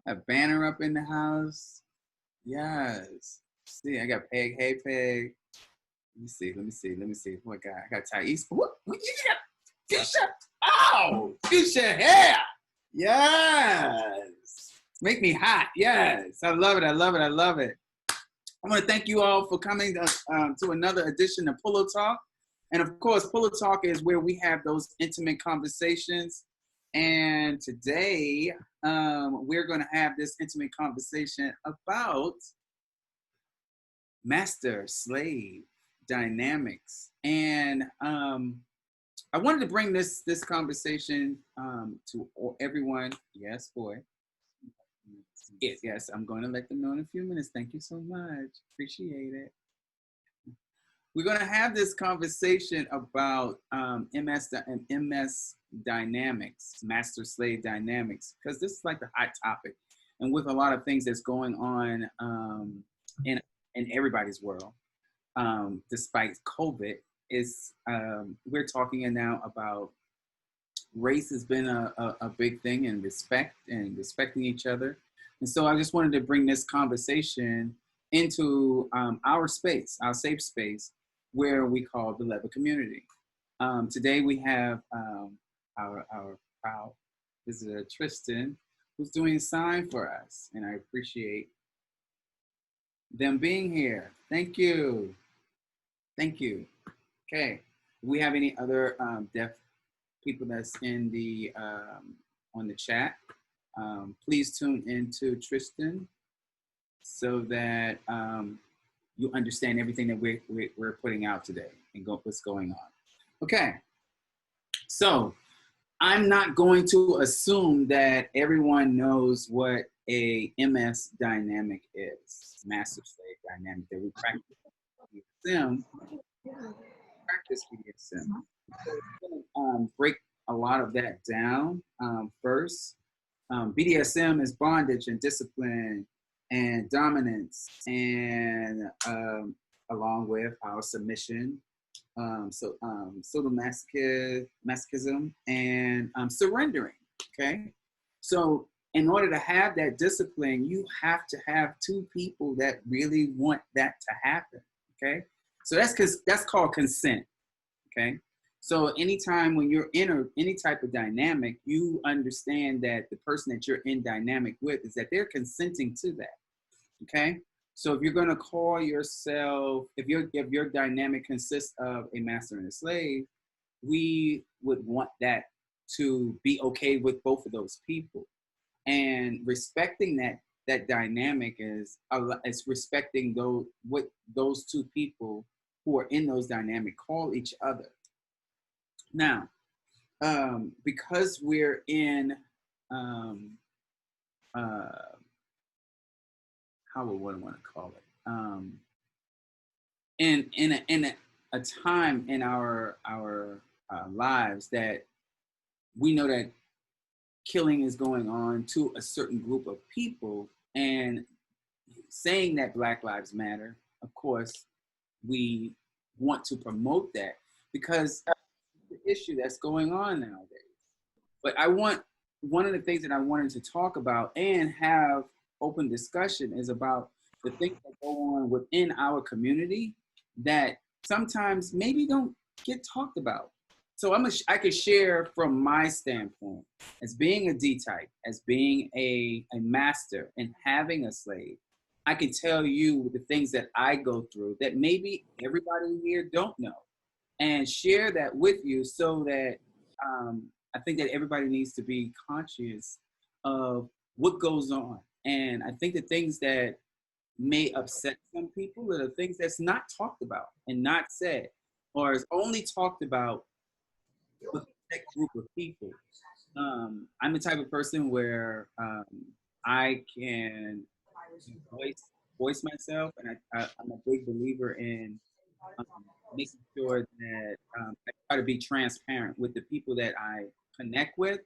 A banner up in the house. Yes. See, I got Peg. Hey, Peg. Let me see. Oh my God, I got Thais. What? You got Fuchsia? Oh, Fuchsia hair. Yes. Make me hot. Yes. I love it. I love it. I love it. I want to thank you all for coming to another edition of Pillow Talk. And of course, Pillow Talk is where we have those intimate conversations. And today, we're going to have this intimate conversation about master-slave dynamics. And I wanted to bring this conversation to everyone. Yes, boy. Yes, I'm going to let them know in a few minutes. Thank you so much. Appreciate it. We're going to have this conversation about MS dynamics, master-slave dynamics, because this is like the hot topic. And with a lot of things that's going on in everybody's world, despite COVID, we're talking now about race has been a big thing, and respecting each other. And so I just wanted to bring this conversation into our space, our safe space, where we call the Levitt community. Today we have our proud visitor, Tristan, who's doing a sign for us, and I appreciate them being here. Thank you. Thank you. Okay. Do we have any other deaf people that's in the on the chat? Please tune into Tristan so that you understand everything that we're putting out today and what's going on. Okay. So I'm not going to assume that everyone knows what a MS dynamic is, master-slave dynamic, that we practice BDSM. So we're going to break a lot of that down first. BDSM is bondage and discipline and dominance, and along with our submission, sadomasochism and surrendering. Okay, so in order to have that discipline, you have to have two people that really want that to happen. Okay, so that's called consent. Okay, so anytime when you're in any type of dynamic, you understand that the person that you're in dynamic with is that they're consenting to that. Okay, so if you're going to call yourself, if your dynamic consists of a master and a slave, we would want that to be okay with both of those people, and respecting that dynamic is respecting what those two people who are in those dynamic call each other. Now, because we're in how would one want to call it? In a time in our lives that we know that killing is going on to a certain group of people, and saying that Black Lives Matter, of course, we want to promote that because that's the issue that's going on nowadays. But one of the things that I wanted to talk about and have open discussion is about the things that go on within our community that sometimes maybe don't get talked about. So I could share from my standpoint as being a D-type, as being a master and having a slave. I can tell you the things that I go through that maybe everybody here don't know, and share that with you so that I think that everybody needs to be conscious of what goes on. And I think the things that may upset some people are the things that's not talked about and not said, or is only talked about with that group of people. I'm the type of person where I can voice myself, and I'm a big believer in making sure that I try to be transparent with the people that I connect with,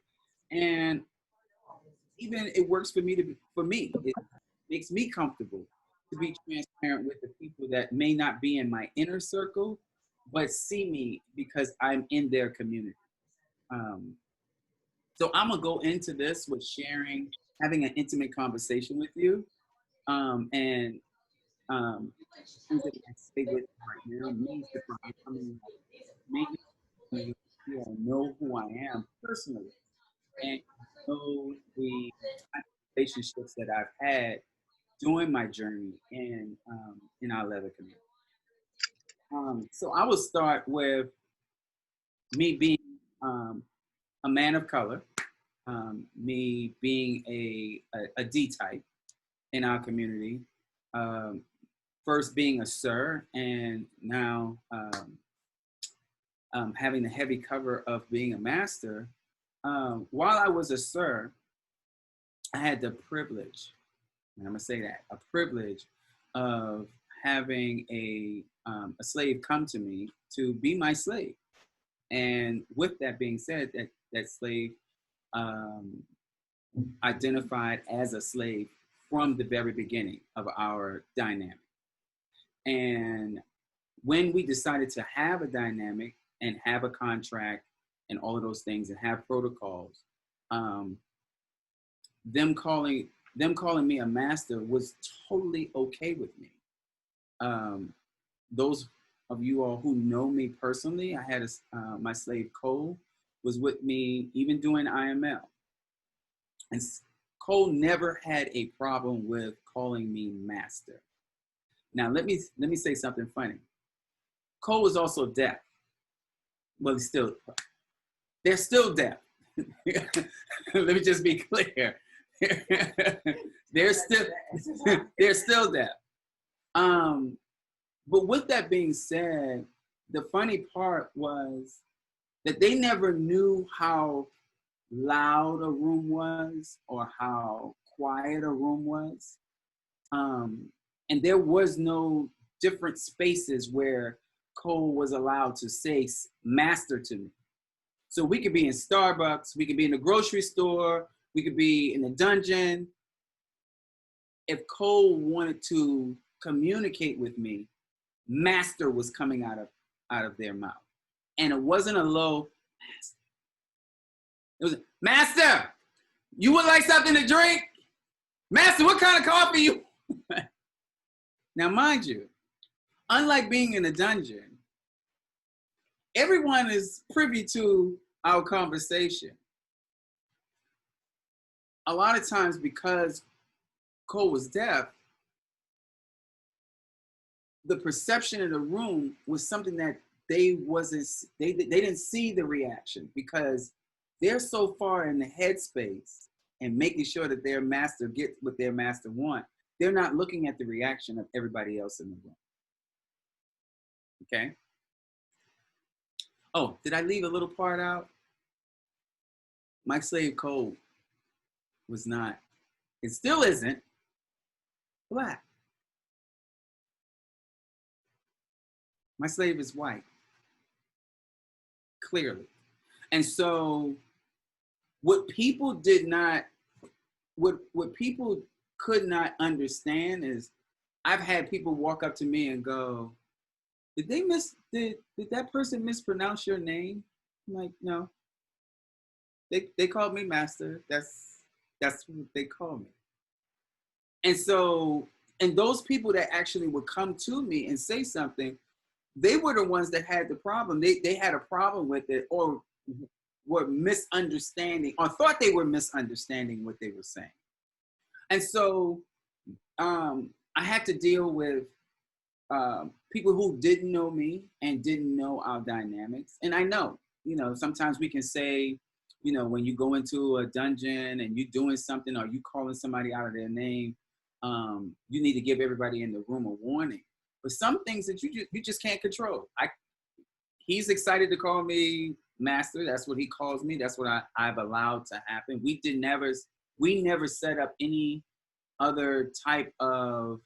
and even it works for me it makes me comfortable to be transparent with the people that may not be in my inner circle, but see me because I'm in their community. So I'm gonna go into this with sharing having an intimate conversation with you. And things that I say with right now means that I'm coming, maybe you all know who I am personally and know the type of relationships that I've had during my journey in our leather community. So I will start with me being a man of color, me being a D type in our community, um, first being a sir, and now having the heavy cover of being a master. While I was a sir, I had the privilege, and I'm gonna say that, a privilege of having a slave come to me to be my slave. And with that being said, that slave um, identified as a slave from the very beginning of our dynamic. And when we decided to have a dynamic and have a contract and all of those things and have protocols, um, them calling me a master was totally okay with me. Those of you all who know me personally, I had my slave Cole was with me even doing IML, and Cole never had a problem with calling me master. Now let me say something funny. Cole was also deaf. Well, they're still deaf. Let me just be clear. they're still they're still deaf. But with that being said, the funny part was that they never knew how loud a room was or how quiet a room was. And there was no different spaces where Cole was allowed to say master to me. So we could be in Starbucks, we could be in the grocery store, we could be in the dungeon. If Cole wanted to communicate with me, master was coming out of their mouth. And it wasn't a low master. It was, master, you would like something to drink? Master, what kind of coffee you? Now, mind you, unlike being in a dungeon, everyone is privy to our conversation. A lot of times, because Cole was deaf, the perception in the room was something that they didn't see the reaction because they're so far in the headspace and making sure that their master gets what their master want. They're not looking at the reaction of everybody else in the room. Okay. Oh, did I leave a little part out? My slave Cole was not, it still isn't, black. My slave is white, clearly. And so what people did not, what people could not understand is I've had people walk up to me and go, did that person mispronounce your name? I'm like, no. They called me master. That's what they call me. And so, and those people that actually would come to me and say something, they were the ones that had the problem. They had a problem with it or were misunderstanding or thought they were misunderstanding what they were saying. And so I had to deal with people who didn't know me and didn't know our dynamics. And I know, sometimes we can say, when you go into a dungeon and you're doing something or you calling somebody out of their name, you need to give everybody in the room a warning. But some things that you just can't control. He's excited to call me master. That's what he calls me. That's what I've allowed to happen. We never set up any other type of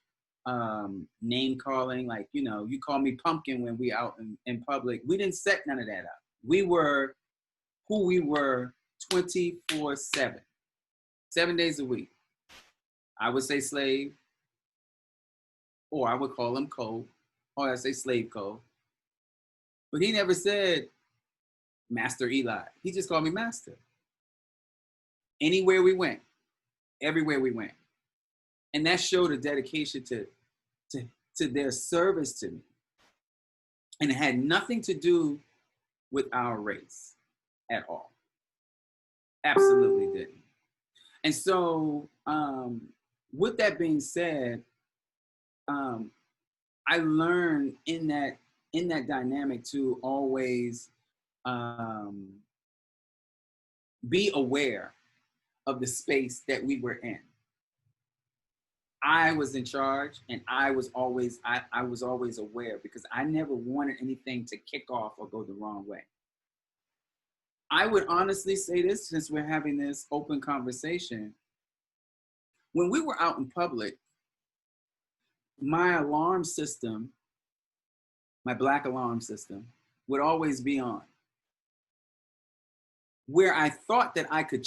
name calling. Like, you call me pumpkin when we out in public. We didn't set none of that up. We were who we were 24/7, 7 days a week. I would say slave, or I would call him Cole, or I'd say slave Cole. But he never said Master Eli. He just called me master. Anywhere we went, everywhere we went. And that showed a dedication to their service to me. And it had nothing to do with our race at all. Absolutely didn't. And so, with that being said, I learned in that dynamic to always be aware of the space that we were in. I was in charge, and I was always aware, because I never wanted anything to kick off or go the wrong way. I would honestly say this, since we're having this open conversation. When we were out in public, my alarm system, my black alarm system, would always be on. Where I thought that I could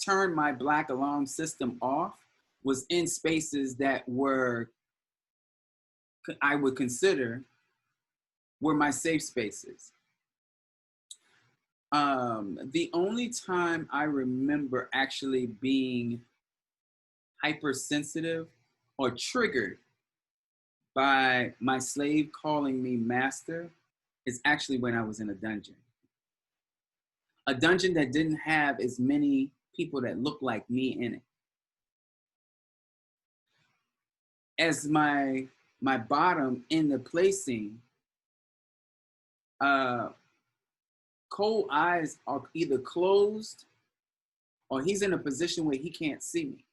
turn my black alarm system off was in spaces that I would consider were my safe spaces. The only time I remember actually being hypersensitive or triggered by my slave calling me master is actually when I was in a dungeon. A dungeon that didn't have as many people that looked like me in it. As my bottom in the placing, Cole's eyes are either closed or he's in a position where he can't see me.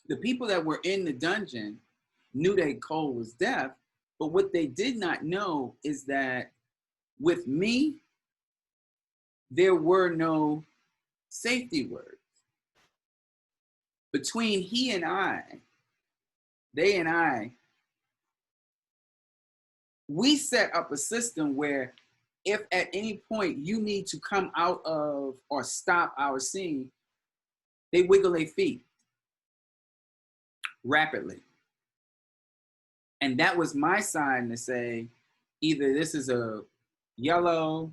The people that were in the dungeon knew that Cole was deaf, but what they did not know is that with me, there were no safety words. Between he and I, they and I, we set up a system where if at any point you need to come out of or stop our scene, they wiggle their feet rapidly. And that was my sign to say, either this is a yellow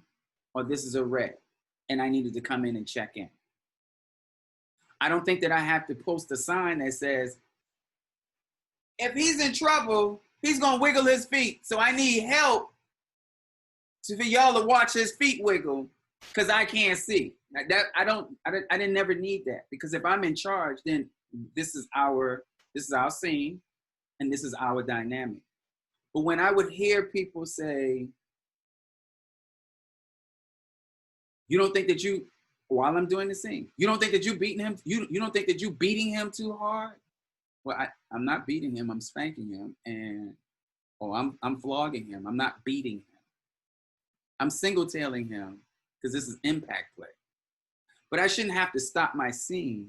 or this is a red, and I needed to come in and check in. I don't think that I have to post a sign that says, if he's in trouble, he's gonna wiggle his feet. So I need help for y'all to watch his feet wiggle, because I can't see. I didn't never need that, because if I'm in charge, then this is our scene, and this is our dynamic. But when I would hear people say, you don't think that you, while I'm doing the scene, you don't think that you beating him, you don't think that you beating him too hard? Well, I'm not beating him, I'm spanking him, I'm flogging him, I'm not beating him. I'm single-tailing him, because this is impact play. But I shouldn't have to stop my scene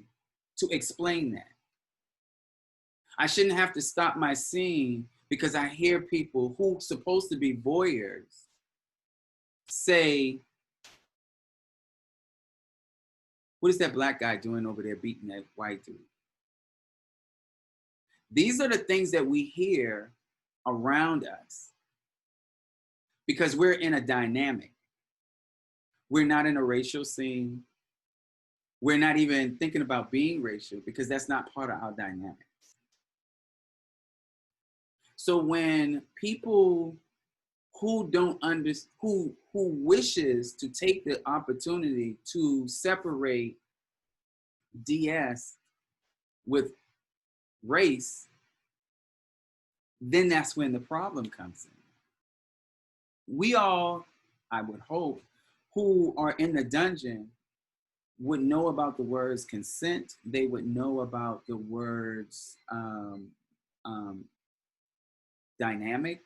to explain that. I shouldn't have to stop my scene because I hear people who supposed to be voyeurs say, what is that black guy doing over there beating that white dude? These are the things that we hear around us because we're in a dynamic. We're not in a racial scene. We're not even thinking about being racial because that's not part of our dynamic. So when people who don't understand, who wishes to take the opportunity to separate DS with race, then that's when the problem comes in. We all, I would hope, who are in the dungeon would know about the words consent. They would know about the words dynamic.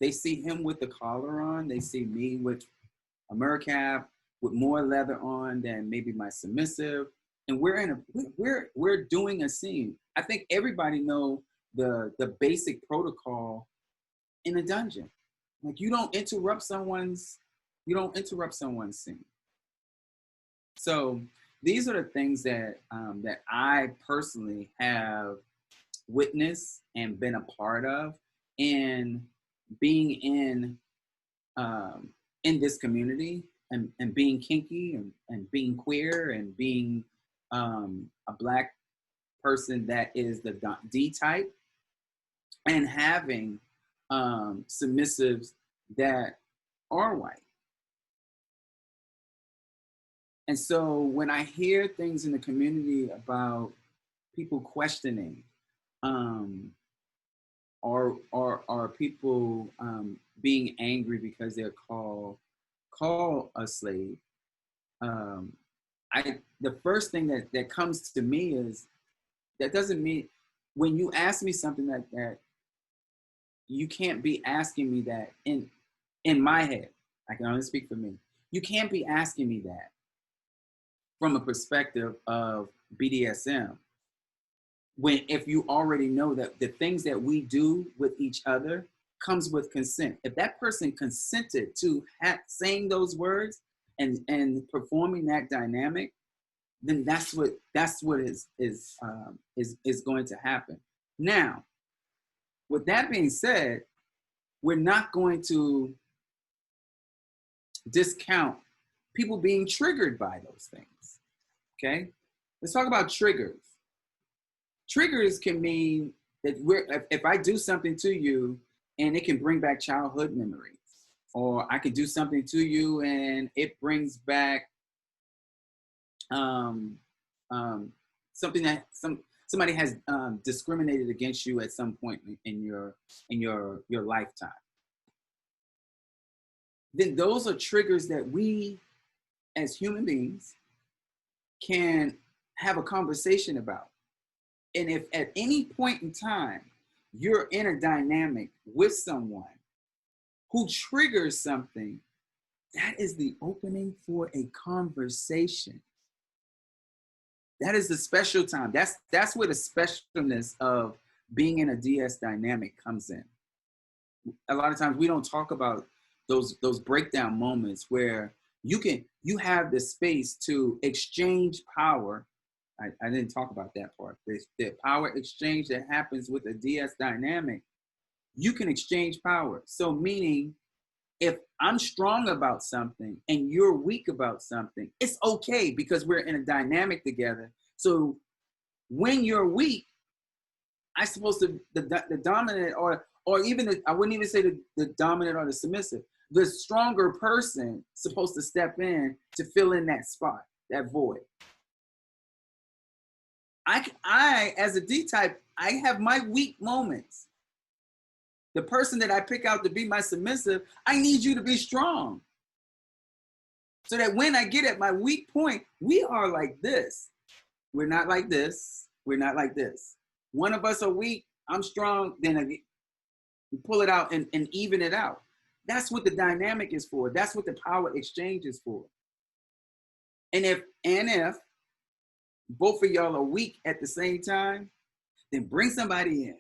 They see him with the collar on. They see me with a mercap with more leather on than maybe my submissive. And we're doing a scene. I think everybody know the basic protocol in a dungeon. Like you don't interrupt someone's scene. So these are the things that that I personally have witnessed and been a part of in being in this community and being kinky and being queer and being a Black person that is the D type, and having submissives that are white. And so when I hear things in the community about people questioning, or people being angry because they're called a slave, the first thing that comes to me is, that doesn't mean, when you ask me something like that, you can't be asking me that in my head. I can only speak for me. You can't be asking me that from a perspective of BDSM, when, if you already know that the things that we do with each other comes with consent. If that person consented to saying those words and performing that dynamic, then that's what is going to happen. Now, with that being said, we're not going to discount people being triggered by those things. Okay, let's talk about triggers. Triggers can mean that if I do something to you and it can bring back childhood memories, or I could do something to you and it brings back something that somebody has discriminated against you at some point in your lifetime. Then those are triggers that we as human beings can have a conversation about. And if at any point in time you're in a dynamic with someone who triggers something, that is the opening for a conversation. That is the special time. That's where the specialness of being in a DS dynamic comes in. A lot of times we don't talk about those breakdown moments where you have the space to exchange power. I didn't talk about that part. The power exchange that happens with a DS dynamic, you can exchange power. So meaning, if I'm strong about something and you're weak about something, it's okay because we're in a dynamic together. So when you're weak, I'm supposed to, the dominant, or even I wouldn't even say the dominant or the submissive, the stronger person supposed to step in to fill in that spot, that void. I as a D type, I have my weak moments. The person that I pick out to be my submissive, I need you to be strong. So that when I get at my weak point, we are like this. We're not like this. We're not like this. One of us are weak, I'm strong, then we pull it out and even it out. That's what the dynamic is for. That's what the power exchange is for. And if both of y'all are weak at the same time, then bring somebody in.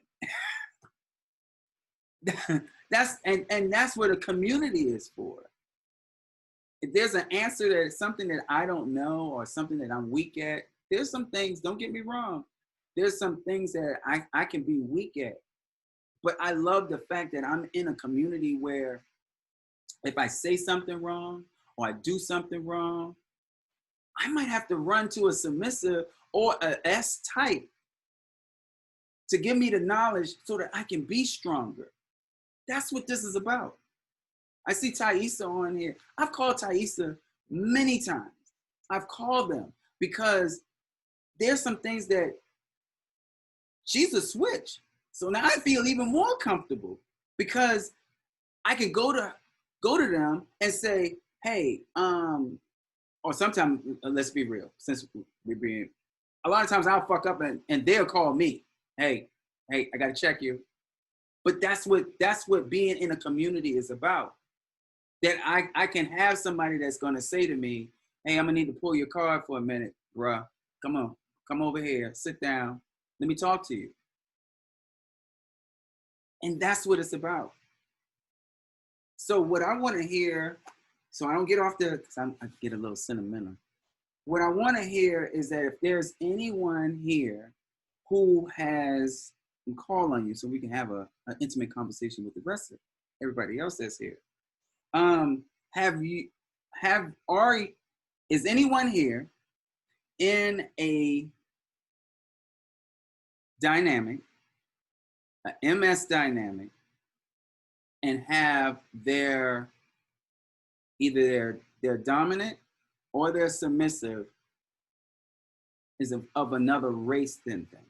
that's what a community is for. If there's an answer that is something that I don't know or something that I'm weak at, there's some things, don't get me wrong, there's some things that I can be weak at. But I love the fact that I'm in a community where if I say something wrong or I do something wrong, I might have to run to a submissive or a S type to give me the knowledge so that I can be stronger. That's what this is about. I see Thaisa on here. I've called Thaisa many times. I've called them because there's some things that she's a switch. So now I feel even more comfortable because I can go to them and say, hey, or sometimes, let's be real, since we're being, a lot of times I'll fuck up and they'll call me, hey, I gotta check you. But that's what being in a community is about. That I can have somebody that's gonna say to me, hey, I'm gonna need to pull your card for a minute, bruh. Come on, come over here, sit down, let me talk to you. And that's what it's about. So what I wanna hear, so I don't get off there, because I get a little sentimental. What I wanna hear is that if there's anyone here who has, and call on you so we can have an intimate conversation with the rest of everybody else that's here. Is anyone here in a dynamic, a MS dynamic, and have their either their dominant or their submissive is of another race than them.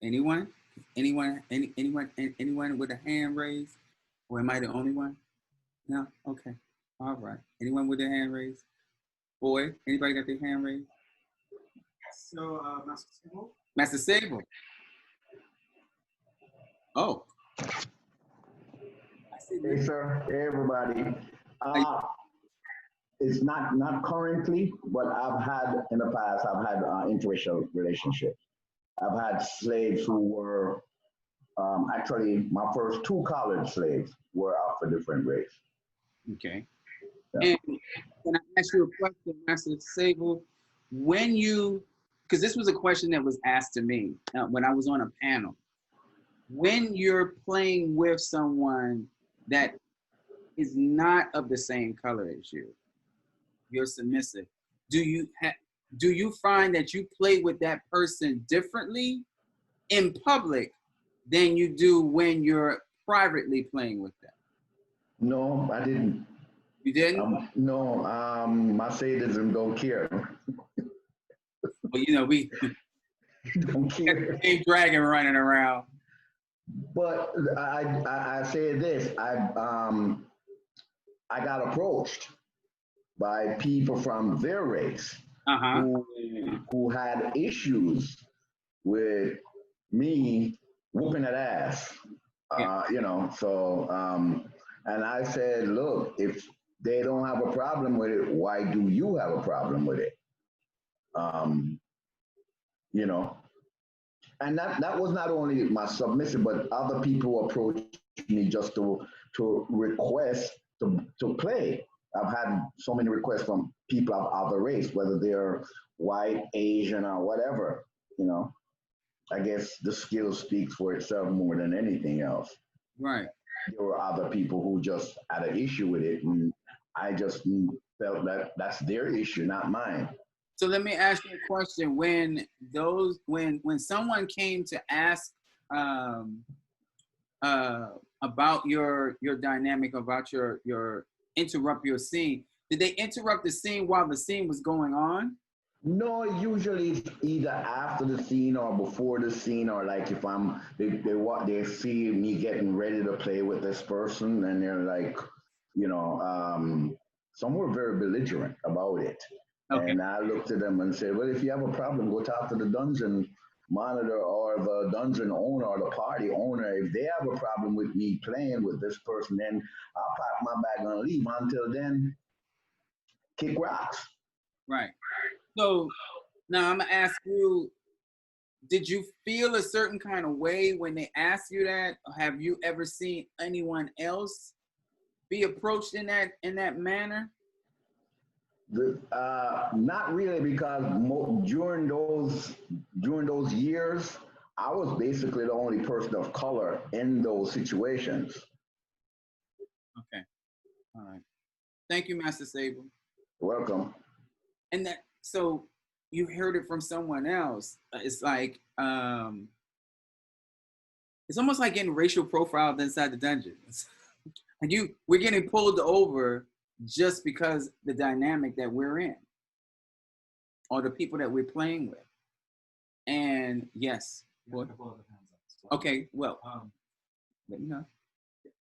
Anyone? Anyone with a hand raised? Or am I the only one? No? Okay. All right. Anyone with their hand raised? Boy, anybody got their hand raised? So, Master Sable? Master Sable. Oh. Hey, sir. Hey, everybody. It's not currently, but I've had in the past. I've had interracial relationships. I've had slaves who were actually my first two college slaves were of a different race. Okay. Yeah. And can I ask you a question, Master Sable? When you, because this was a question that was asked to me when I was on a panel. When you're playing with someone that is not of the same color as you, you're submissive. Do you find that you play with that person differently in public than you do when you're privately playing with them? No, I didn't. You didn't? No, my sadism don't care. Well, you know, we don't care. Same dragon running around. But I say this, I got approached by people from their race who had issues with me whooping that ass. You know, so and I said, look, if they don't have a problem with it, why do you have a problem with it? You know, and that was not only my submissive, but other people approached me just to request to play. I've had so many requests from people of other race, whether they're white, Asian, or whatever. You know, I guess the skill speaks for itself more than anything else. Right. There were other people who just had an issue with it, and I just felt that that's their issue, not mine. So let me ask you a question. When someone came to ask about your dynamic, about your interrupt your scene, did they interrupt the scene while the scene was going on? No, usually it's either after the scene or before the scene, or like if they see me getting ready to play with this person, and they're like, you know, some were very belligerent about it. Okay. And I looked at them and said, well, if you have a problem, go talk to the dungeon monitor or the dungeon owner or the party owner. If they have a problem with me playing with this person, then I'll pack my bag and leave. Until then, kick rocks. Right. So now I'm gonna ask you, did you feel a certain kind of way when they asked you that? Have you ever seen anyone else be approached in that manner? Not really, because during those years, I was basically the only person of color in those situations. Okay, all right. Thank you, Master Sable. Welcome. And that, so you heard it from someone else. It's like it's almost like getting racial profiled inside the dungeons. Like we're getting pulled over just because the dynamic that we're in or the people that we're playing with. And yes. What? Okay, well, let me know.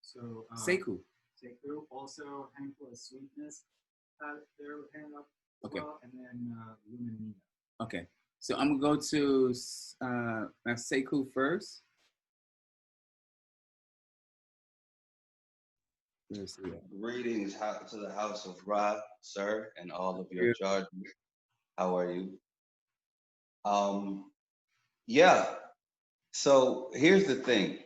So Sekou. Sekou, also Handful of Sweetness, their hand up as okay. well, and then Luminina. Okay, so I'm gonna go to Sekou first. Greetings to the house of Ra, sir, and all of your charges. How are you? Yeah. So here's the thing.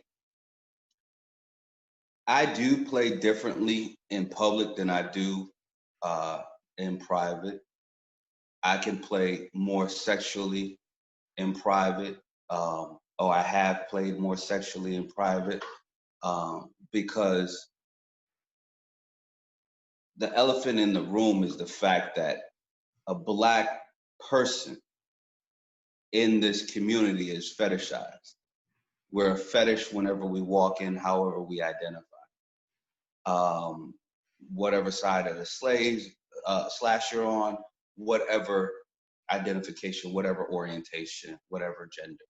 I do play differently in public than I do in private. I can play more sexually in private. I have played more sexually in private because the elephant in the room is the fact that a Black person in this community is fetishized. We're a fetish whenever we walk in, however we identify. Whatever side of the slaves slash you're on, whatever identification, whatever orientation, whatever gender.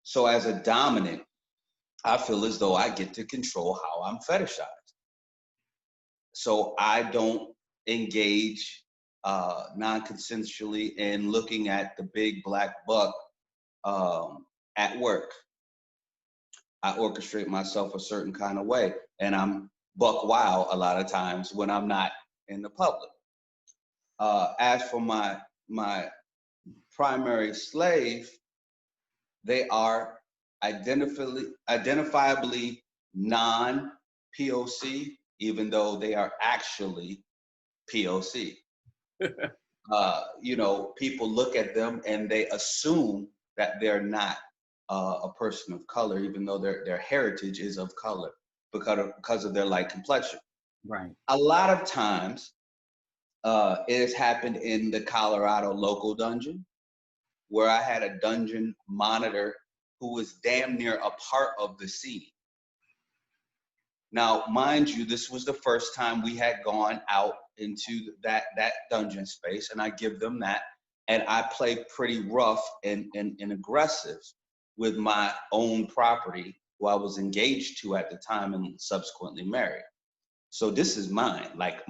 So as a dominant, I feel as though I get to control how I'm fetishized. So I don't engage non-consensually in looking at the big black buck at work. I orchestrate myself a certain kind of way, and I'm buck wild a lot of times when I'm not in the public. As for my primary slave, they are identifiably non-POC, even though they are actually POC. You know, people look at them and they assume that they're not a person of color, even though their heritage is of color because of their light complexion. Right. A lot of times, it has happened in the Colorado local dungeon, where I had a dungeon monitor who was damn near a part of the scene. Now, mind you, this was the first time we had gone out into that dungeon space, and I give them that. And I play pretty rough and aggressive with my own property, who I was engaged to at the time and subsequently married. So this is mine, like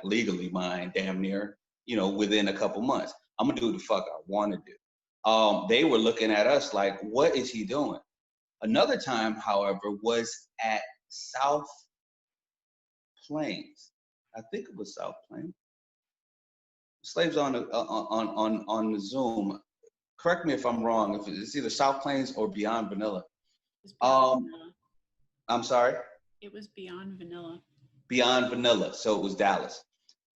legally mine, damn near, you know, within a couple months. I'm gonna do the fuck I want to do. They were looking at us like, what is he doing? Another time, however, was at South Plains. I think it was South Plains. Slaves on the Zoom. Correct me if I'm wrong. If it's either South Plains or Beyond Vanilla. Vanilla. I'm sorry. It was Beyond Vanilla. Beyond Vanilla. So it was Dallas.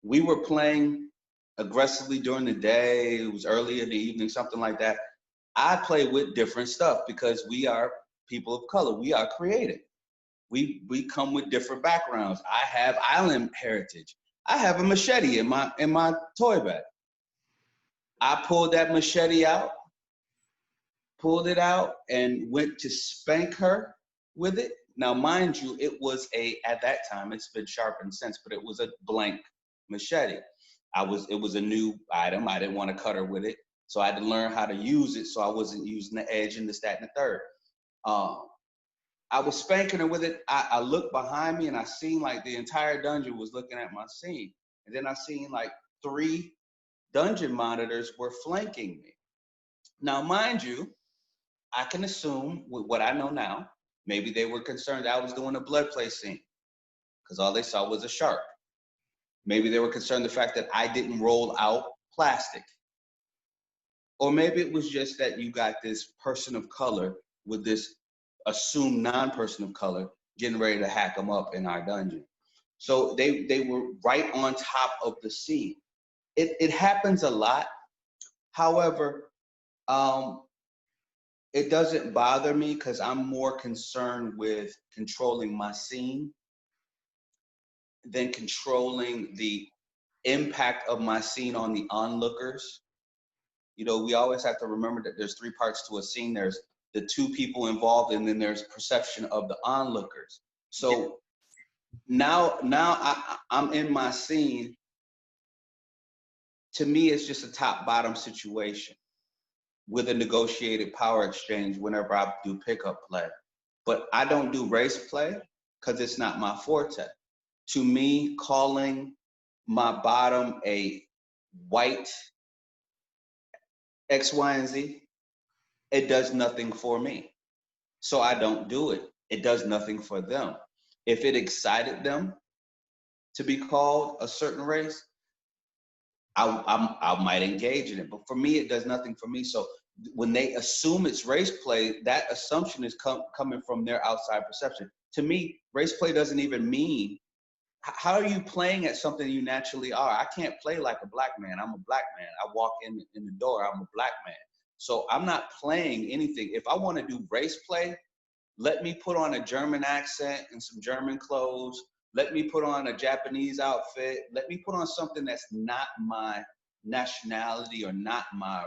We were playing aggressively during the day. It was early in the evening, something like that. I play with different stuff because we are people of color. We are creative. We come with different backgrounds. I have island heritage. I have a machete in my toy bag. I pulled that machete out, pulled it out, and went to spank her with it. Now, mind you, it was at that time, it's been sharpened since, but it was a blank machete. It was a new item. I didn't want to cut her with it. So I had to learn how to use it so I wasn't using the edge and this, that, and the third. I was spanking her with it. I looked behind me and I seen like the entire dungeon was looking at my scene. And then I seen like 3 dungeon monitors were flanking me. Now, mind you, I can assume with what I know now, maybe they were concerned I was doing a blood play scene because all they saw was a shark. Maybe they were concerned the fact that I didn't roll out plastic. Or maybe it was just that you got this person of color with this assumed non-person of color getting ready to hack them up in our dungeon. So they were right on top of the scene. It happens a lot. However, it doesn't bother me because I'm more concerned with controlling my scene than controlling the impact of my scene on the onlookers. You know, we always have to remember that there's 3 parts to a scene. There's the 2 people involved, and then there's perception of the onlookers. So now I'm in my scene. To me, it's just a top-bottom situation with a negotiated power exchange whenever I do pickup play. But I don't do race play because it's not my forte. To me, calling my bottom a white X, Y, and Z, it does nothing for me. So I don't do it. It does nothing for them. If it excited them to be called a certain race, I might engage in it. But for me, it does nothing for me. So when they assume it's race play, that assumption is coming from their outside perception. To me, race play doesn't even mean, how are you playing at something you naturally are? I can't play like a black man. I'm a black man. I walk in the door, I'm a black man. So I'm not playing anything. If I want to do race play, let me put on a German accent and some German clothes, Let me put on a Japanese outfit. Let me put on something that's not my nationality or not my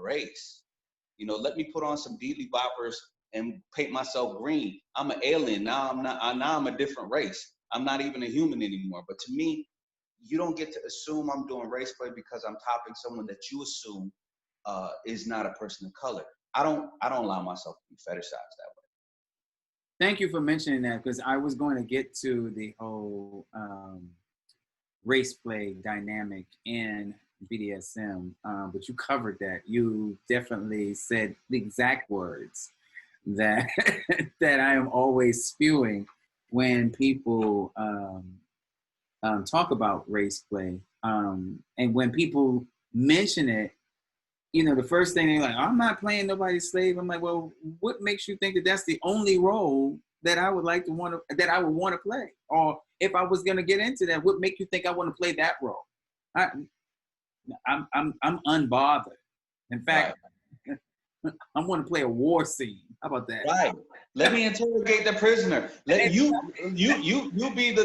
race. You know, let me put on some Beatly Boppers and paint myself green. I'm an alien. Now I'm a different race. I'm not even a human anymore. But to me, you don't get to assume I'm doing race play because I'm topping someone that you assume is not a person of color. I don't allow myself to be fetishized that way. Thank you for mentioning that, because I was going to get to the whole race play dynamic in BDSM, but you covered that. You definitely said the exact words that that I am always spewing when people talk about race play, and when people mention it, you know, the first thing they're like, "I'm not playing nobody's slave." I'm like, "Well, what makes you think that that's the only role that I would that I would want to play? Or if I was going to get into that, what make you think I want to play that role?" I'm unbothered. In fact, right. I want to play a war scene. How about that? Right. Let me interrogate the prisoner. Let you be the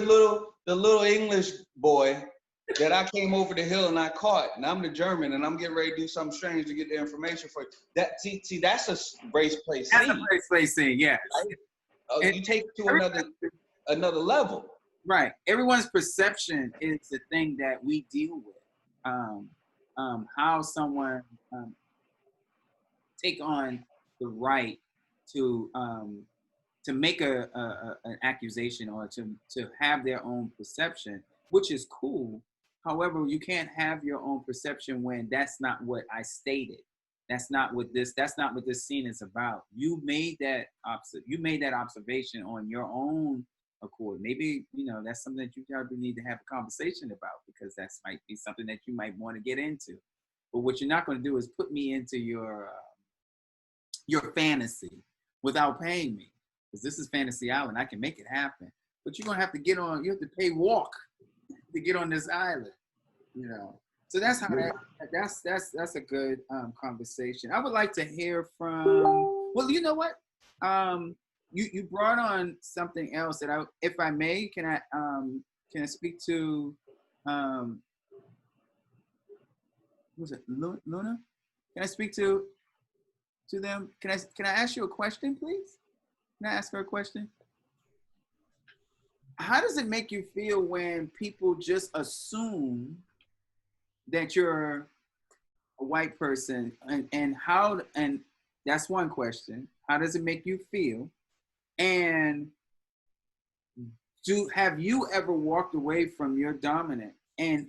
little English boy that I came over the hill and I caught, and I'm the German, and I'm getting ready to do something strange to get the information for you. That see, that's a race play scene. That's a race play scene, yes. Right? You take it to another level. Right. Everyone's perception is the thing that we deal with. How someone take on the right to make an accusation or to have their own perception, which is cool. However, you can't have your own perception when that's not what I stated. That's not what this scene is about. You made that observation on your own accord. Maybe, you know, that's something that you probably need to have a conversation about, because that might be something that you might want to get into. But what you're not going to do is put me into your fantasy without paying me, because this is Fantasy Island. I can make it happen, but you're gonna have to you have to pay walk to get on this island, you know. So that's how that's a good conversation. I would like to hear from. Well, you know what? You brought on something else that if I may, can I speak to who's it? Luna? Can I speak to them? Can I ask you a question, please? Can I ask her a question? How does it make you feel when people just assume that you're a white person, and that's one question. How does it make you feel? And have you ever walked away from your dominant and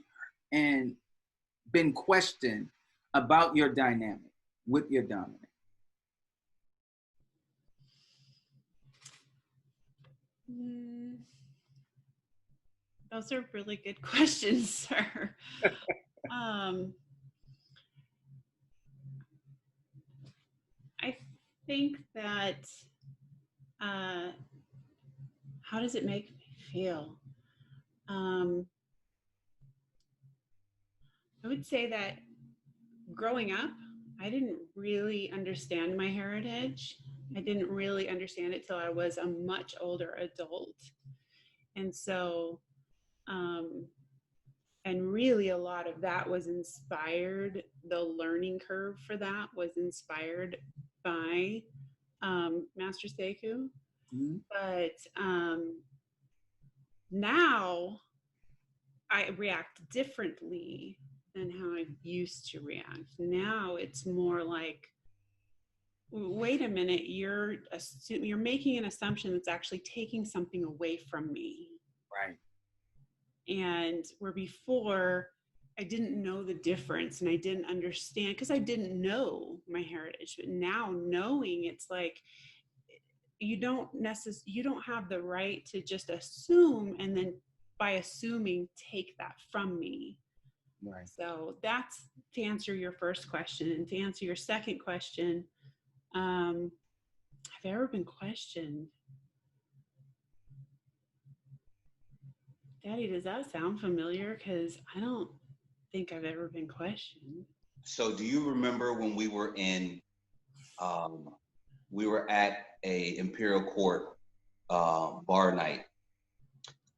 been questioned about your dynamic with your dominant? Those are really good questions, sir. I think that, how does it make me feel? I would say that growing up, I didn't really understand my heritage. I didn't really understand it till I was a much older adult. And so, and really a lot of that was inspired, the learning curve for that was inspired by Master Sekou. Mm-hmm. But now I react differently than how I used to react. Now it's more like, wait a minute, you're making an assumption that's actually taking something away from me. Right. And where before I didn't know the difference and I didn't understand because I didn't know my heritage. But now knowing, it's like you don't have the right to just assume and then by assuming take that from me. Right. So that's to answer your first question. And to answer your second question, have I ever been questioned? Daddy, does that sound familiar? Because I don't think I've ever been questioned. So do you remember when we were at a Imperial Court bar night,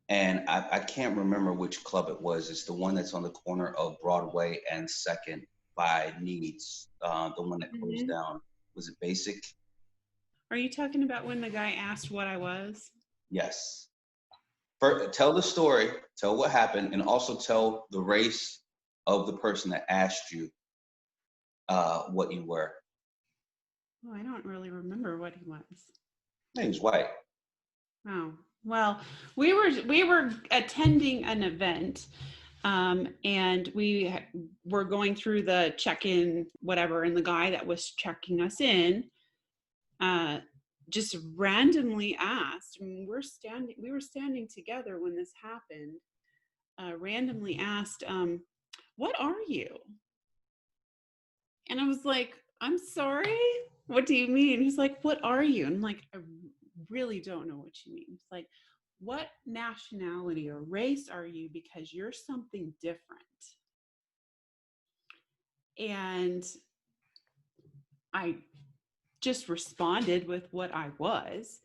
And I can't remember which club it was. It's the one that's on the corner of Broadway and Second by Needs, the one that closed Mhm. down. Was it Basic? Are you talking about when the guy asked what I was? Yes. Tell the story, tell what happened, and also tell the race of the person that asked you what you were. Oh, I don't really remember what he was. He was white. Oh, well, we were attending an event, and we were going through the check-in, whatever, and the guy that was checking us in, just randomly asked. I mean, we were standing together when this happened. Randomly asked, "What are you?" And I was like, "I'm sorry. What do you mean?" He's like, "What are you?" And I'm like, "I really don't know what you mean." It's like, "What nationality or race are you? Because you're something different." And I just responded with what I was.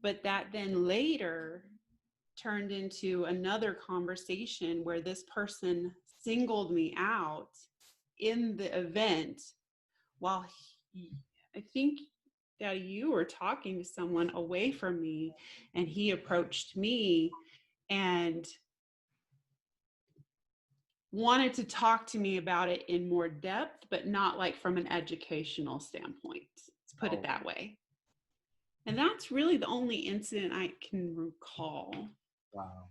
But that then later turned into another conversation where this person singled me out in the event while I think that you were talking to someone away from me, and he approached me and wanted to talk to me about it in more depth, but not like from an educational standpoint. Let's put it that way. And that's really the only incident I can recall. Wow.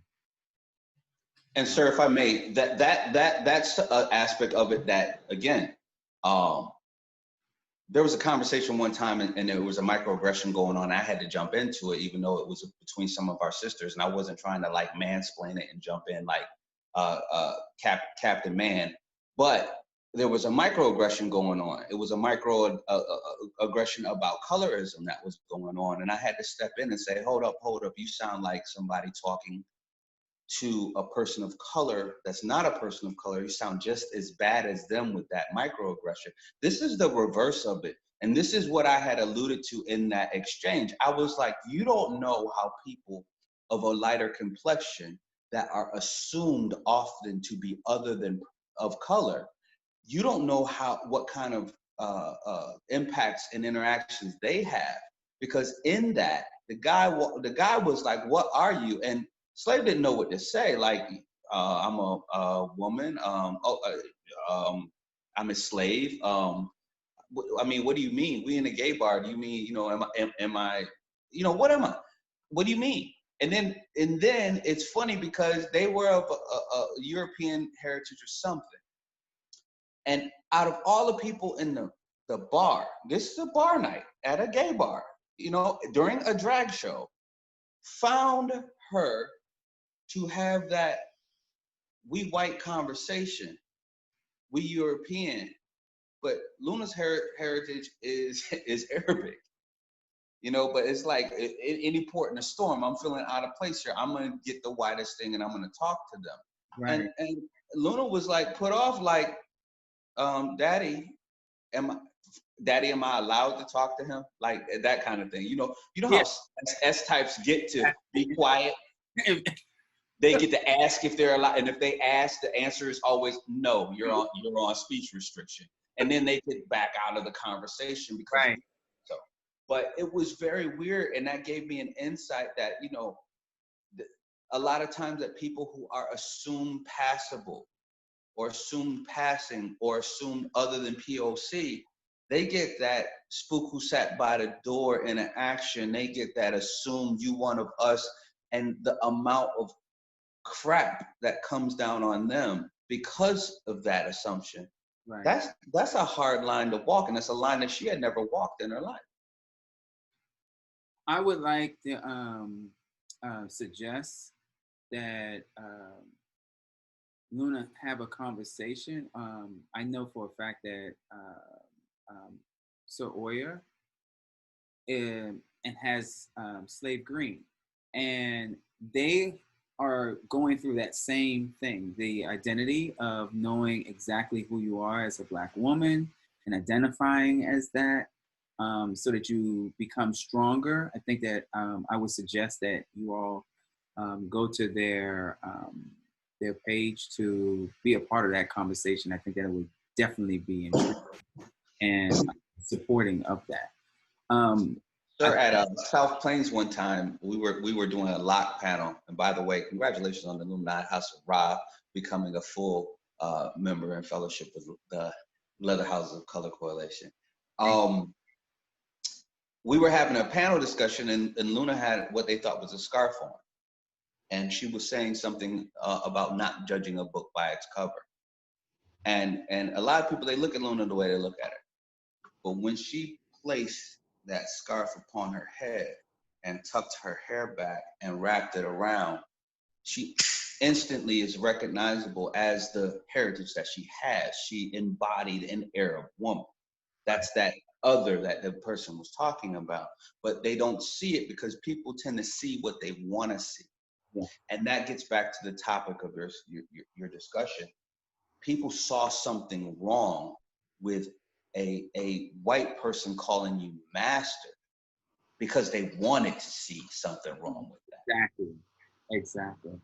And sir, if I may, that's an aspect of it that, again, there was a conversation one time, and there was a microaggression going on. I had to jump into it, even though it was between some of our sisters, and I wasn't trying to like mansplain it and jump in like Captain Man. But there was a microaggression going on. It was a microaggression about colorism that was going on, and I had to step in and say, hold up, you sound like somebody talking to a person of color that's not a person of color. You sound just as bad as them with that microaggression. This is the reverse of it. And this is what I had alluded to in that exchange. I was like, you don't know how people of a lighter complexion that are assumed often to be other than of color, you don't know what kind of impacts and interactions they have. Because in that, the guy was like, what are you? And Slave didn't know what to say. Like, I'm a woman. I'm a slave. I mean, what do you mean? We in a gay bar. Do you mean, am I, what am I? What do you mean? And then it's funny because they were of a European heritage or something. And out of all the people in the bar, this is a bar night at a gay bar, during a drag show, found her to have that we white conversation, we European, but Luna's heritage is Arabic, but it's like any port in a storm, I'm feeling out of place here. I'm gonna get the whitest thing and I'm gonna talk to them. Right. And Luna was like put off, like, Daddy, am I allowed to talk to him? Like that kind of thing. How S types get to be quiet. They get to ask if they're allowed, and if they ask, the answer is always no. You're on speech restriction, and then they get back out of the conversation because. Right. So, but it was very weird, and that gave me an insight that a lot of times that people who are assumed passable, or assumed passing, or assumed other than POC, they get that spook who sat by the door in an action. They get that assumed you one of us, and the amount of crap that comes down on them because of that assumption. Right. That's a hard line to walk, and it's a line that she had never walked in her life. I would like to suggest that Luna have a conversation. I know for a fact that Sir Oya and has Slave Green, and they are going through that same thing, the identity of knowing exactly who you are as a Black woman and identifying as that, so that you become stronger. I think that I would suggest that you all go to their page to be a part of that conversation. I think that it would definitely be intriguing and supporting of that. Sir, at South Plains one time, we were doing a lock panel. And by the way, congratulations on the Illuminati House of Rob becoming a full member and fellowship with the Leather Houses of Color Coalition. We were having a panel discussion, and Luna had what they thought was a scarf on. And she was saying something about not judging a book by its cover. And a lot of people, they look at Luna the way they look at her. But when she placed that scarf upon her head and tucked her hair back and wrapped it around, she instantly is recognizable as the heritage that she has. She embodied an Arab woman. That's that other that the person was talking about. But they don't see it because people tend to see what they want to see. Yeah. And that gets back to the topic of your discussion. People saw something wrong with a white person calling you master because they wanted to see something wrong with that. Exactly.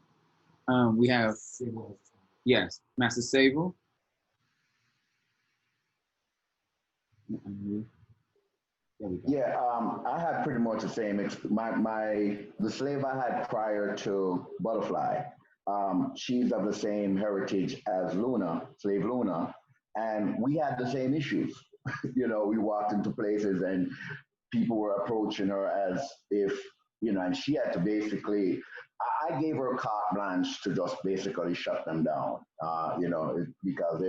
We have, yes, Master Sable. There we go. Yeah, I had pretty much the same. The slave I had prior to Butterfly, she's of the same heritage as Luna, Slave Luna, and we had the same issues. We walked into places and people were approaching her as if, and she had to basically. I gave her carte blanche to just basically shut them down, because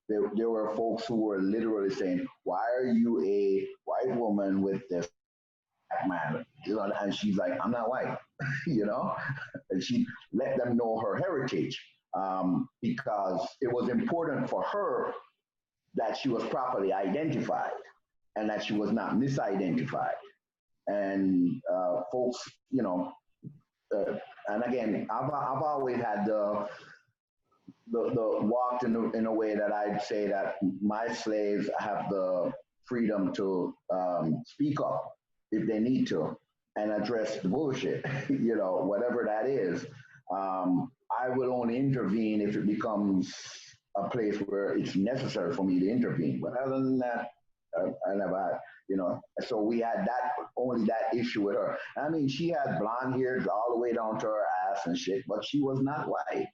there were folks who were literally saying, "Why are you a white woman with this black man?" And she's like, "I'm not white," and she let them know her heritage, because it was important for her that she was properly identified and that she was not misidentified. And folks, and again, I've always had the walked in a way that I'd say that my slaves have the freedom to speak up if they need to and address the bullshit, whatever that is. I will only intervene if it becomes a place where it's necessary for me to intervene. But other than that, I never had, so we had only that issue with her. I mean, she had blonde hair all the way down to her ass and shit, but she was not white,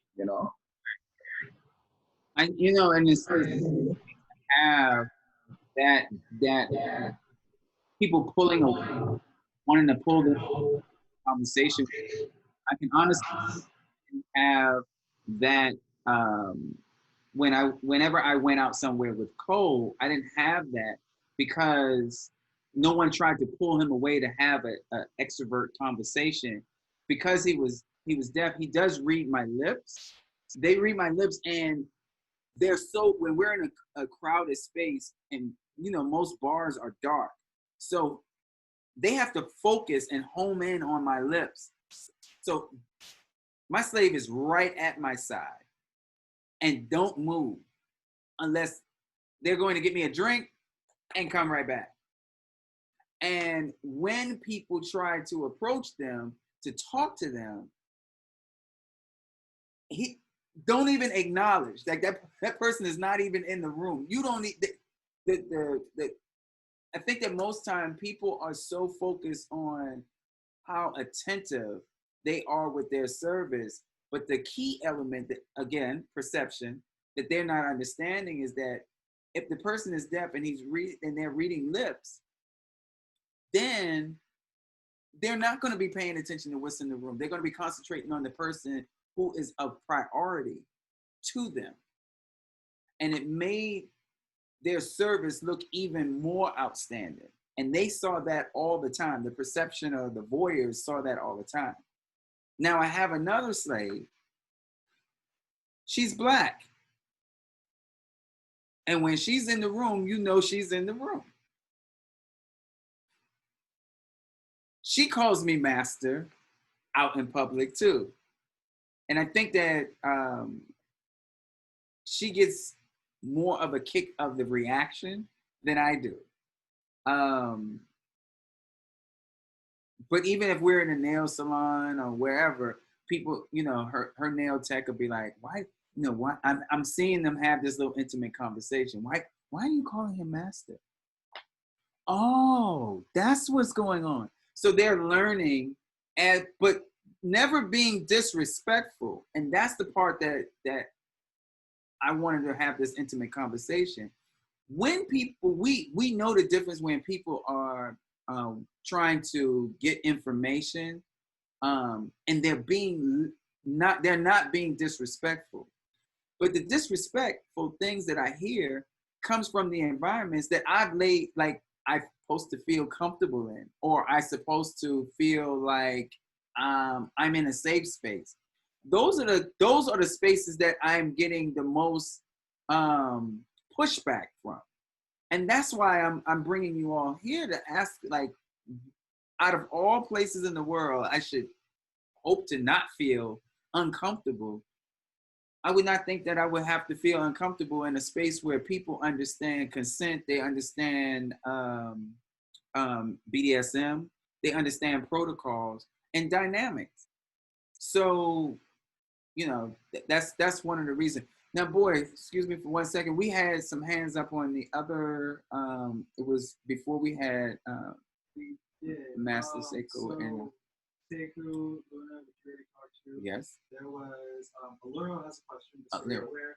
And and it's have that people pulling away, wanting to pull the conversation. I can honestly have that whenever I went out somewhere with Cole, I didn't have that because no one tried to pull him away to have an extrovert conversation because he was deaf. He does read my lips. They read my lips, and they're so when we're in a crowded space, and most bars are dark, so they have to focus and home in on my lips. So my slave is right at my side and don't move unless they're going to get me a drink and come right back. And when people try to approach them to talk to them, he don't even acknowledge that person is not even in the room. You don't need I think that most time people are so focused on how attentive they are with their service, but the key element that, again, perception, that they're not understanding is that if the person is deaf and they're reading lips, then they're not going to be paying attention to what's in the room. They're going to be concentrating on the person who is of priority to them. And it made their service look even more outstanding. And they saw that all the time. The perception of the voyeurs saw that all the time. Now I have another slave. She's Black. And when she's in the room, she's in the room. She calls me master out in public too. And I think that she gets more of a kick of the reaction than I do. But even if we're in a nail salon or wherever, people, you know, her nail tech will be like, why, you know, why I'm seeing them have this little intimate conversation. Why are you calling him master? Oh, that's what's going on. So they're learning, but never being disrespectful. And that's the part that I wanted to have this intimate conversation. When people, we know the difference when people are trying to get information, and they're not being disrespectful. But the disrespectful things that I hear comes from the environments that I've laid, like I'm supposed to feel comfortable in, or I'm supposed to feel like I'm in a safe space. Those are the spaces that I'm getting the most pushback from, and that's why I'm bringing you all here to ask. Like, out of all places in the world, I should hope to not feel uncomfortable. I would not think that I would have to feel uncomfortable in a space where people understand consent, they understand BDSM, they understand protocols and dynamics. So, you know, that's one of the reasons. Now, boy, excuse me for 1 second. We had some hands up on the other. It was before we had We did. Master Seiko and Seiko, Luna, the Security Card 2. yes. There was Allura has a question. Just so Allura. you're aware.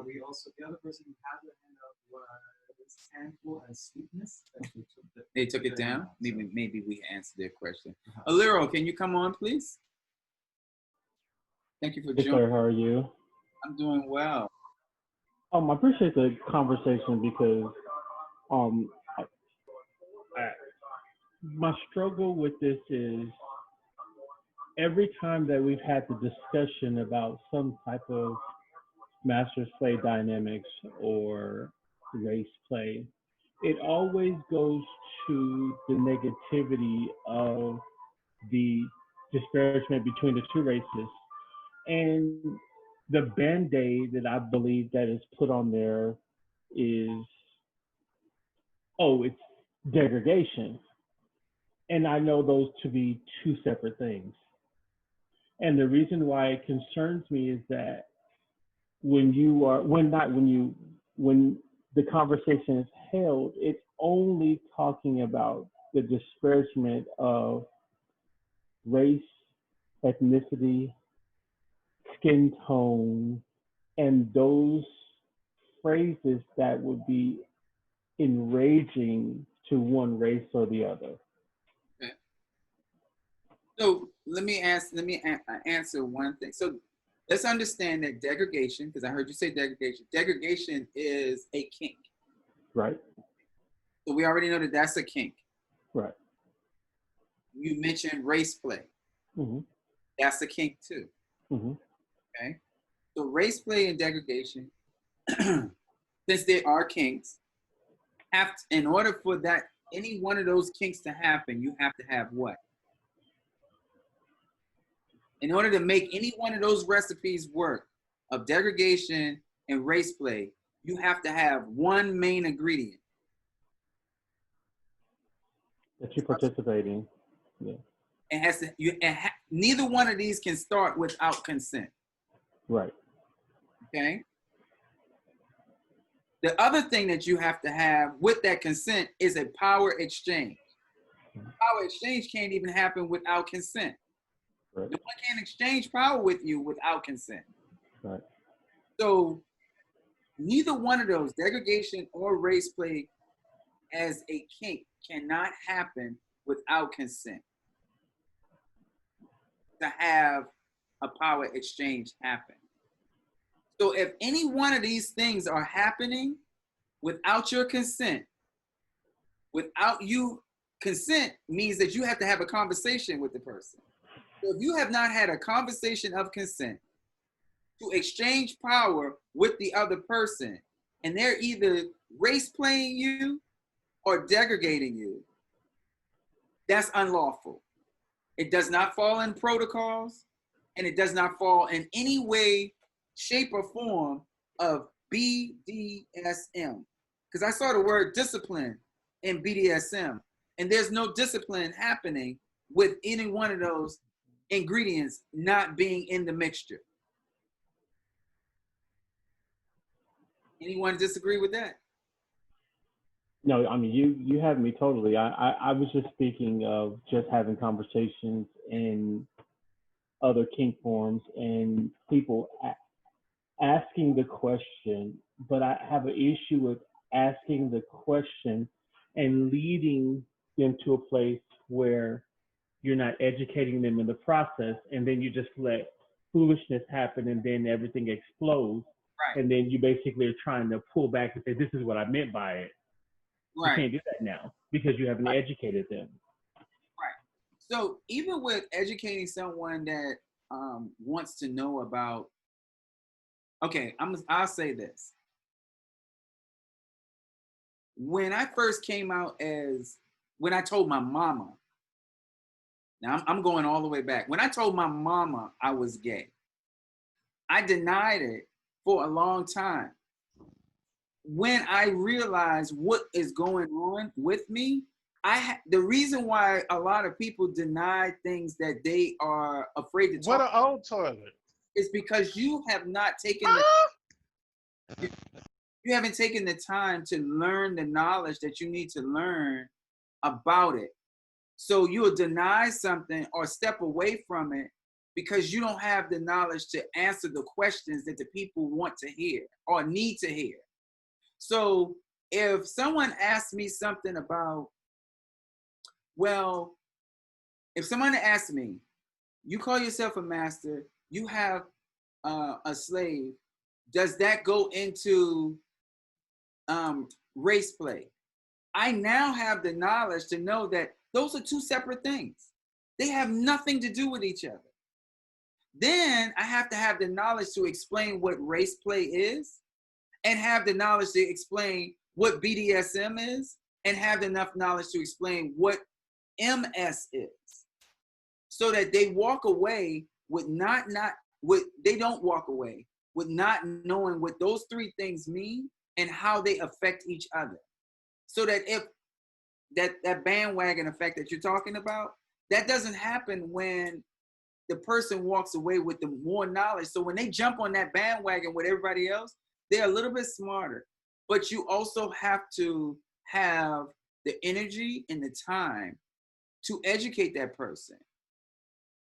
We also, the other person who had their hand up was Handful and Sweetness. They took it down. So, Maybe we answered their question. Allura, can you come on, please? Thank you for Yes, joining. sir. How are you? I'm doing well. I appreciate the conversation because my struggle with this is every time that we've had the discussion about some type of master's play dynamics or race play, it always goes to the negativity of the disparagement between the two races. And the band-aid that I believe that is put on there is, oh, it's degradation. And I know those to be two separate things. And the reason why it concerns me is that when the conversation is held, it's only talking about the disparagement of race, ethnicity, skin tone, and those phrases that would be enraging to one race or the other. Okay. So let me answer one thing. So let's understand that degradation, because I heard you say degradation. Degradation is a kink. Right. So we already know that that's a kink. Right. You mentioned race play. Mm-hmm. That's a kink too. Mm-hmm. Okay. So race play and degradation, since they are kinks, in order for that any one of those kinks to happen, you have to have what? In order to make any one of those recipes work of degradation and race play, you have to have one main ingredient. That you're participating. Yeah. It has to. Neither one of these can start without consent. Right. Okay. The other thing that you have to have with that consent is a power exchange. Power exchange can't even happen without consent. Right. No one can exchange power with you without consent. Right. So neither one of those, degradation or race play as a kink, cannot happen without consent to have a power exchange happen. So if any one of these things are happening without your consent, without you consent means that you have to have a conversation with the person. So if you have not had a conversation of consent to exchange power with the other person, and they're either race playing you or degrading you, that's unlawful. It does not fall in protocols, and it does not fall in any way, shape, or form of BDSM. Because I saw the word discipline in BDSM, and there's no discipline happening with any one of those ingredients not being in the mixture. Anyone disagree with that? No, I mean you have me totally. I was just speaking of just having conversations in other kink forums and people asking the question, but I have an issue with asking the question and leading them to a place where you're not educating them in the process, and then you just let foolishness happen, and then everything explodes, Right. and then you basically are trying to pull back and say, "This is what I meant by it." You Right. can't do that now because you haven't educated them. Right. So even with educating someone that wants to know about, okay, I'll say this. When I first came out when I told my mama, now I'm going all the way back. When I told my mama I was gay, I denied it for a long time. When I realized what is going on with me, the reason why a lot of people deny things that they are afraid to What talk an old toilet. is because you have not taken you haven't taken the time to learn the knowledge that you need to learn about it. So you'll deny something or step away from it because you don't have the knowledge to answer the questions that the people want to hear or need to hear. So if someone asks me something about, well, if someone asks me, you call yourself a master, you have a slave, does that go into race play? I now have the knowledge to know that those are two separate things. They have nothing to do with each other. Then I have to have the knowledge to explain what race play is, and have the knowledge to explain what BDSM is, and have enough knowledge to explain what MS is, so that they walk away with they don't walk away with not knowing what those three things mean and how they affect each other. So that if that bandwagon effect that you're talking about, that doesn't happen when the person walks away with the more knowledge. So when they jump on that bandwagon with everybody else, they're a little bit smarter. But you also have to have the energy and the time to educate that person.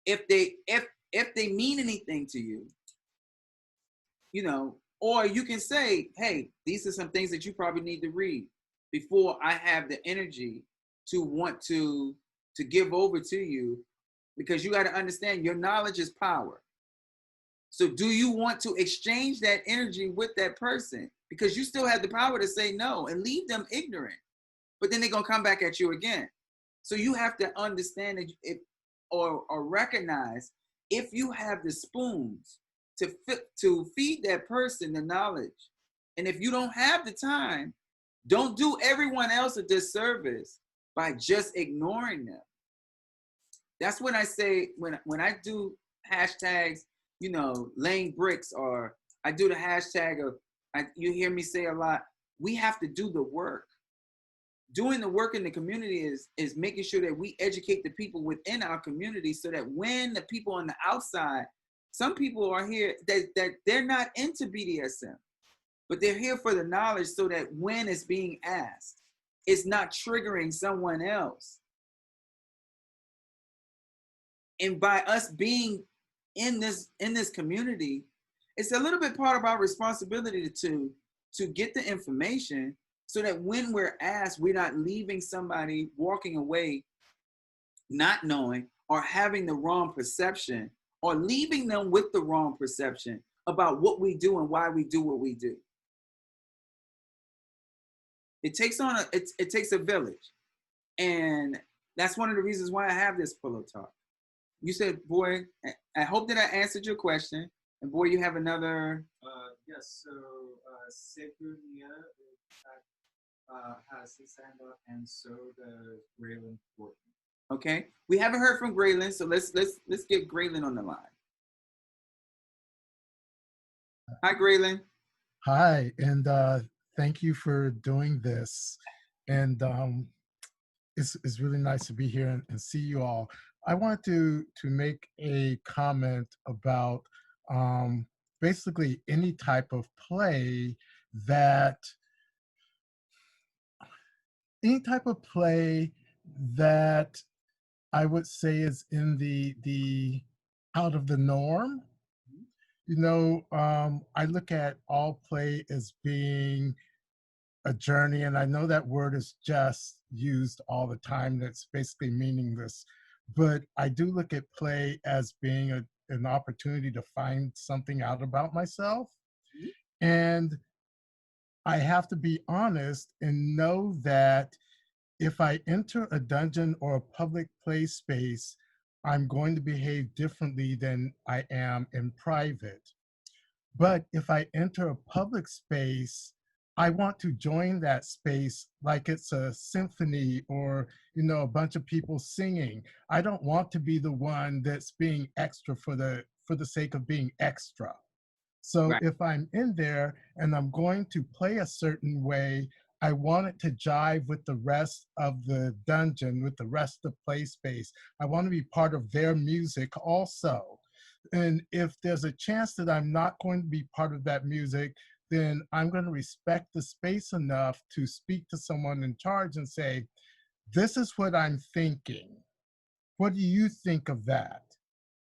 If they mean anything to you, or you can say, hey, these are some things that you probably need to read before I have the energy to want to give over to you, because you got to understand your knowledge is power. So do you want to exchange that energy with that person? Because you still have the power to say no and leave them ignorant, but then they're going to come back at you again. So you have to understand that or recognize, if you have the spoons to feed that person the knowledge, and if you don't have the time, don't do everyone else a disservice by just ignoring them. That's when I say, when I do hashtags, laying bricks, or I do the hashtag of, you hear me say a lot, we have to do the work. Doing the work in the community is making sure that we educate the people within our community, so that when the people on the outside, some people are here that they're not into BDSM, but they're here for the knowledge, so that when it's being asked, it's not triggering someone else. And by us being in this community, it's a little bit part of our responsibility to get the information, so that when we're asked, we're not leaving somebody walking away not knowing, or having the wrong perception, or leaving them with the wrong perception about what we do and why we do what we do. It takes a village. And that's one of the reasons why I have this Pillow Talk. You said, boy, I hope that I answered your question. And boy, you have another. Yes, so Sekou Nia has his hand up, and so does Graylin Fortin. Okay, we haven't heard from Graylin, so let's get Graylin on the line. Hi, Graylin. Hi, and thank you for doing this. And it's really nice to be here and see you all. I want to make a comment about basically any type of play that any type of play that I would say is in the out of the norm. You know, I look at all play as being a journey, and I know that word is just used all the time. That's basically meaningless, but I do look at play as being an opportunity to find something out about myself, and I have to be honest and know that if I enter a dungeon or a public play space, I'm going to behave differently than I am in private. But if I enter a public space, I want to join that space like it's a symphony or, you know, a bunch of people singing. I don't want to be the one that's being extra for the sake of being extra. So Right. if I'm in there and I'm going to play a certain way, I want it to jive with the rest of the dungeon, with the rest of the play space. I want to be part of their music also. And if there's a chance that I'm not going to be part of that music, then I'm going to respect the space enough to speak to someone in charge and say, this is what I'm thinking. What do you think of that?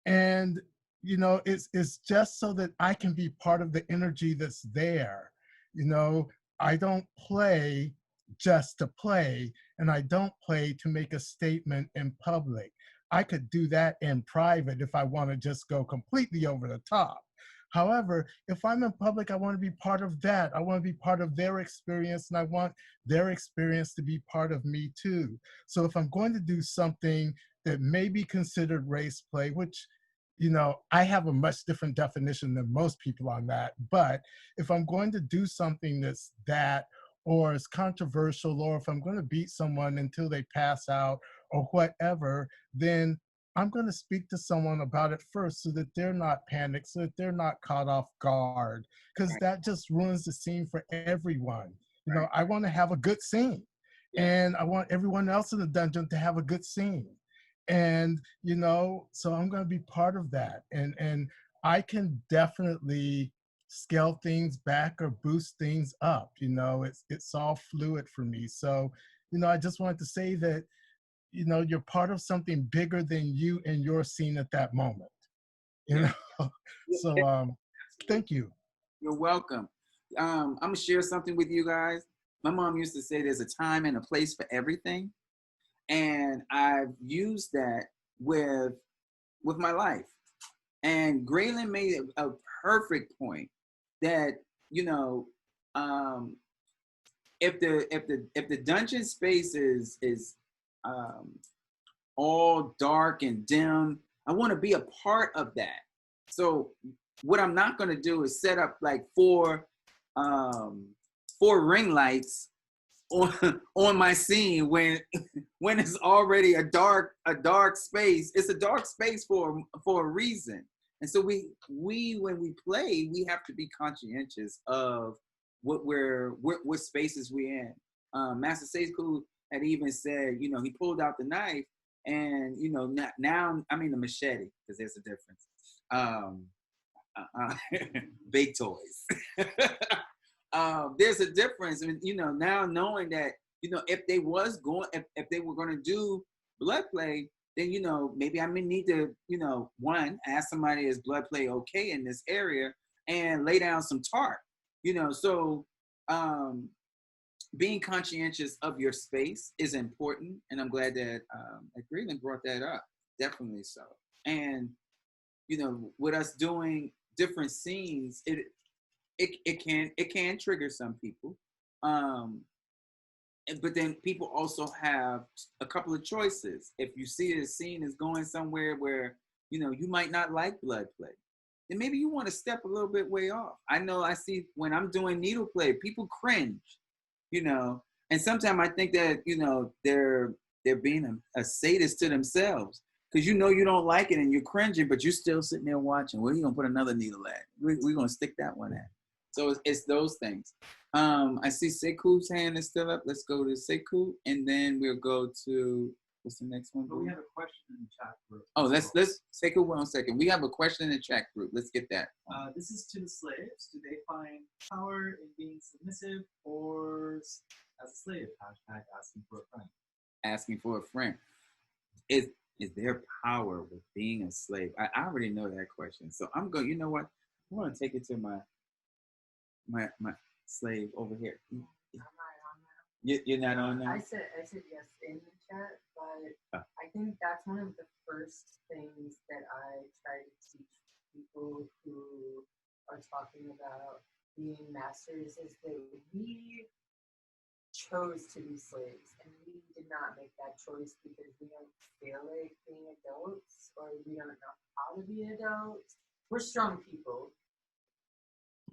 And you know, it's just so that I can be part of the energy that's there. You know, I don't play just to play, and I don't play to make a statement in public. I could do that in private if I want to just go completely over the top. However, if I'm in public, I want to be part of that. I want to be part of their experience, and I want their experience to be part of me too. So if I'm going to do something that may be considered race play, which, you know, I have a much different definition than most people on that. But if I'm going to do something that's that, or is controversial, or if I'm going to beat someone until they pass out or whatever, then I'm going to speak to someone about it first so that they're not panicked, so that they're not caught off guard, because Right. that just ruins the scene for everyone. You know, Right. I want to have a good scene, Yeah. and I want everyone else in the dungeon to have a good scene. And you know, so I'm going to be part of that, and I can definitely scale things back or boost things up. You know, it's all fluid for me. So, you know, I just wanted to say that, you know, you're part of something bigger than you and your scene at that moment, you Yeah. know. Yeah. So thank you. You're welcome. I'm gonna share something with you guys. My mom used to say there's a time and a place for everything. And I've used that with my life. And Graylin made a perfect point that, you know, um, if the dungeon space is um, all dark and dim, I want to be a part of that. So what I'm not going to do is set up like um, four ring lights on my scene when it's already a dark space. It's a dark space for a reason. And so we when we play, we have to be conscientious of what spaces we're in. Master Sekou had even said, you know, he pulled out the knife, and you know, now I mean the machete, because there's a difference. Big toys. There's a difference, and you know, now knowing that, you know, if they were going to do blood play, then you know, maybe I may need to, you know, one, ask somebody, is blood play okay in this area, and lay down some tarp, you know. So being conscientious of your space is important, and I'm glad that Greenland brought that up. Definitely so. And you know, with us doing different scenes, it can trigger some people, but then people also have a couple of choices. If you see a scene is going somewhere where, you know, you might not like blood play, then maybe you want to step a little bit way off. I know I see when I'm doing needle play, people cringe, you know, and sometimes I think that, you know, they're being a sadist to themselves, because you know you don't like it and you're cringing, but you're still sitting there watching. Where are you gonna put another needle at? We're gonna stick that one at. So it's those things. I see Sekou's hand is still up. Let's go to Sekou, and then we'll go to What's the next one? But we have a question in the chat group. Oh, let's take it 1 second. We have a question in the chat group. Let's get that. This is to the slaves. Do they find power in being submissive or as a slave? Hashtag asking for a friend. Asking for a friend. Is there power with being a slave? I already know that question. So I'm going, you know what? I'm going to take it to my slave over here. I'm not on that. You're not on that? I said yes in the chat, but I think that's one of the first things that I try to teach people who are talking about being masters is that we chose to be slaves, and we did not make that choice because we don't feel like being adults or we don't know how to be adults. We're strong people.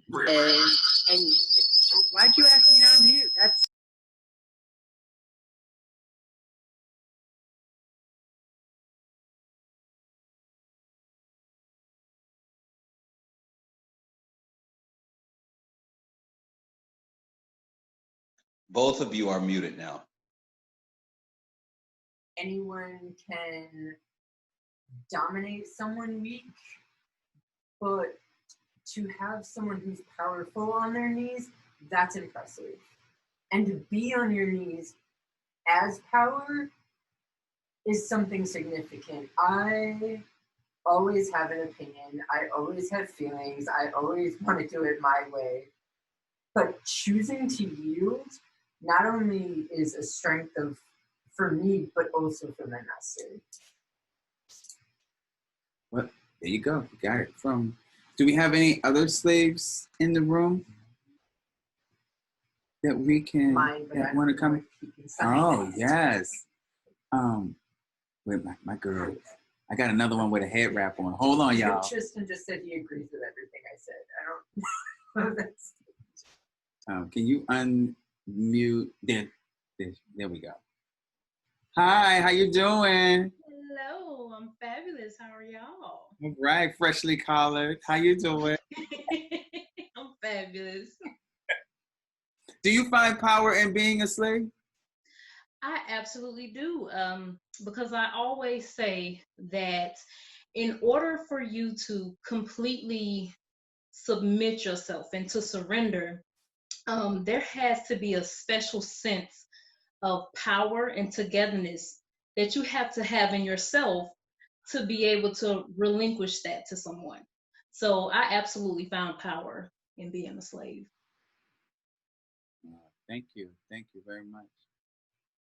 And why'd you ask me to unmute? That's Both of you are muted now. Anyone can dominate someone weak, but to have someone who's powerful on their knees, that's impressive. And to be on your knees as power is something significant. I always have an opinion. I always have feelings. I always want to do it my way. But choosing to yield not only is a strength for me, but also for my master. well, there you go. You got it. Do we have any other slaves in the room that we can Mine, but that want to come? Oh yes. Wait, my girl. I got another one with a head wrap on. Hold on, y'all. Tristan just said he agrees with everything I said. I don't know. That's Can you unmute? There we go. Hi, how you doing? Hello, I'm fabulous. How are y'all? All right, freshly collared. How you doing? I'm fabulous. Do you find power in being a slave? I absolutely do, because I always say that in order for you to completely submit yourself and to surrender, there has to be a special sense of power and togetherness that you have to have in yourself to be able to relinquish that to someone. So I absolutely found power in being a slave. Thank you. Thank you very much.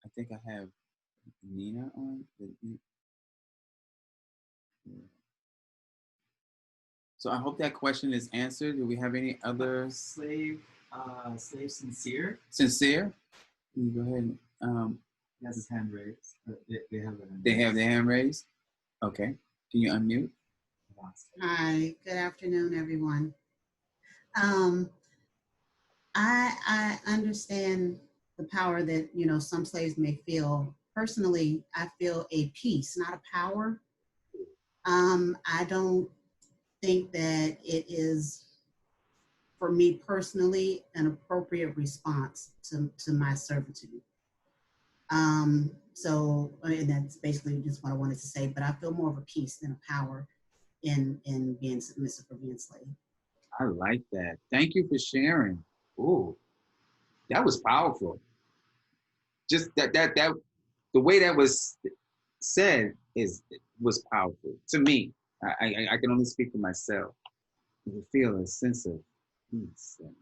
I think I have Nina on. So I hope that question is answered. Do we have any other Slave sincere. Sincere? Can you go ahead and He has his hand raised. They have it. they have their hand raised? Okay. Can you unmute? Hi, good afternoon, everyone. I understand the power that, some slaves may feel. Personally, I feel a peace, not a power. I don't think that it is, for me personally, an appropriate response to my servitude. So, and that's basically just what I wanted to say, but I feel more of a peace than a power in being submissive or being slave. I like that. Thank you for sharing. Ooh, that was powerful. Just that the way that was said was powerful to me. I can only speak for myself. You feel a sense of peace. And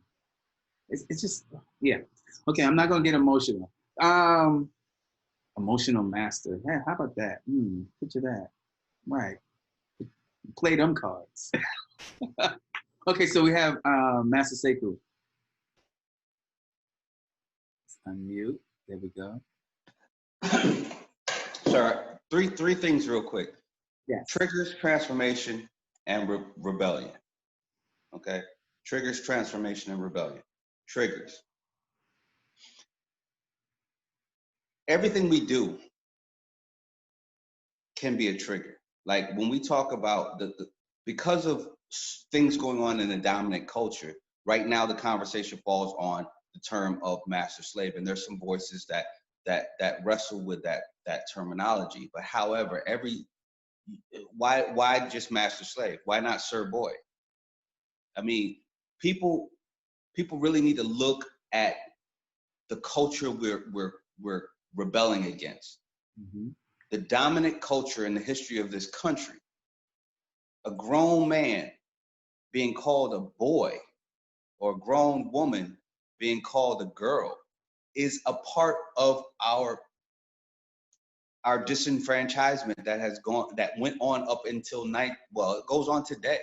it's just, yeah. Okay, I'm not gonna get emotional. Emotional master. Hey, how about that? Picture that. Right. Play them cards. Okay, so we have Master Sekou. Let's unmute. There we go. Sir, three things real quick. Yes. Triggers, transformation, and rebellion. Okay? Triggers, transformation, and rebellion. Triggers. Everything we do can be a trigger. Like when we talk about because of things going on in the dominant culture, right now the conversation falls on the term of master slave, and there's some voices that that wrestle with that terminology. But however, why just master slave? Why not sir boy? I mean, people really need to look at the culture we're rebelling against. Mm-hmm. The dominant culture in the history of this country. A grown man being called a boy or a grown woman being called a girl is a part of our disenfranchisement that went on up until it goes on today.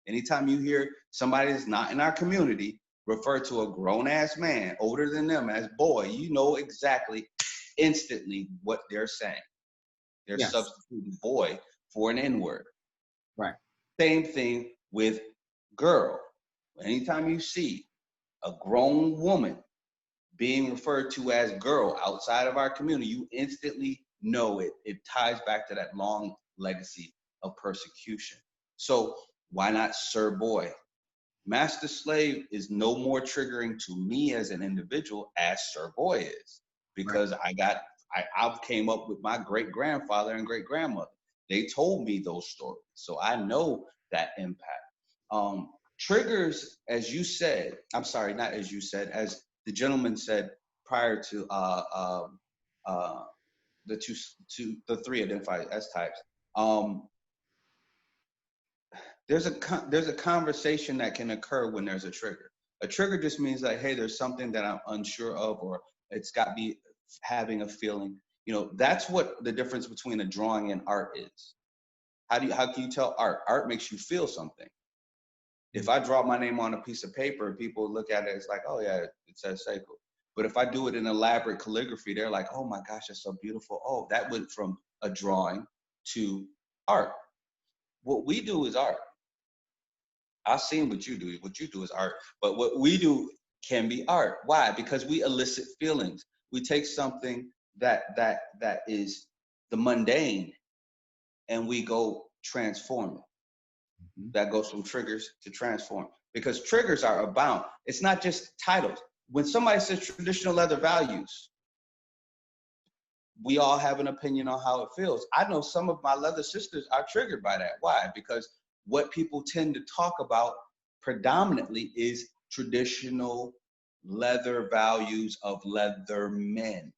Anytime you hear somebody that's not in our community refer to a grown-ass man older than them as boy, you know exactly instantly what they're saying. They're substituting boy for an N-word. Right. Same thing with girl. Anytime you see a grown woman being referred to as girl outside of our community, you instantly know it ties back to that long legacy of persecution. So why not sir boy? Master slave is no more triggering to me as an individual as sir boy is, because I came up with my great grandfather and great grandmother. They told me those stories, so I know that impact. Triggers, as you said, I'm sorry, not as you said, as the gentleman said prior to the three identified S types. There's a conversation that can occur when there's a trigger. A trigger just means like, hey, there's something that I'm unsure of, or it's got me having a feeling. You know, that's what the difference between a drawing and art is. How can you tell art? Art makes you feel something. If I draw my name on a piece of paper, people look at it, it's like, oh yeah, it says Sekou. But if I do it in elaborate calligraphy, they're like, oh my gosh, that's so beautiful. Oh, that went from a drawing to art. What we do is art. I've seen what you do. What you do is art. But what we do can be art. Why? Because we elicit feelings. We take something that is the mundane and we go transform it. That goes from triggers to transform. Because triggers are about, it's not just titles. When somebody says traditional leather values, we all have an opinion on how it feels. I know some of my leather sisters are triggered by that. Why? Because what people tend to talk about predominantly is traditional leather values of leather men.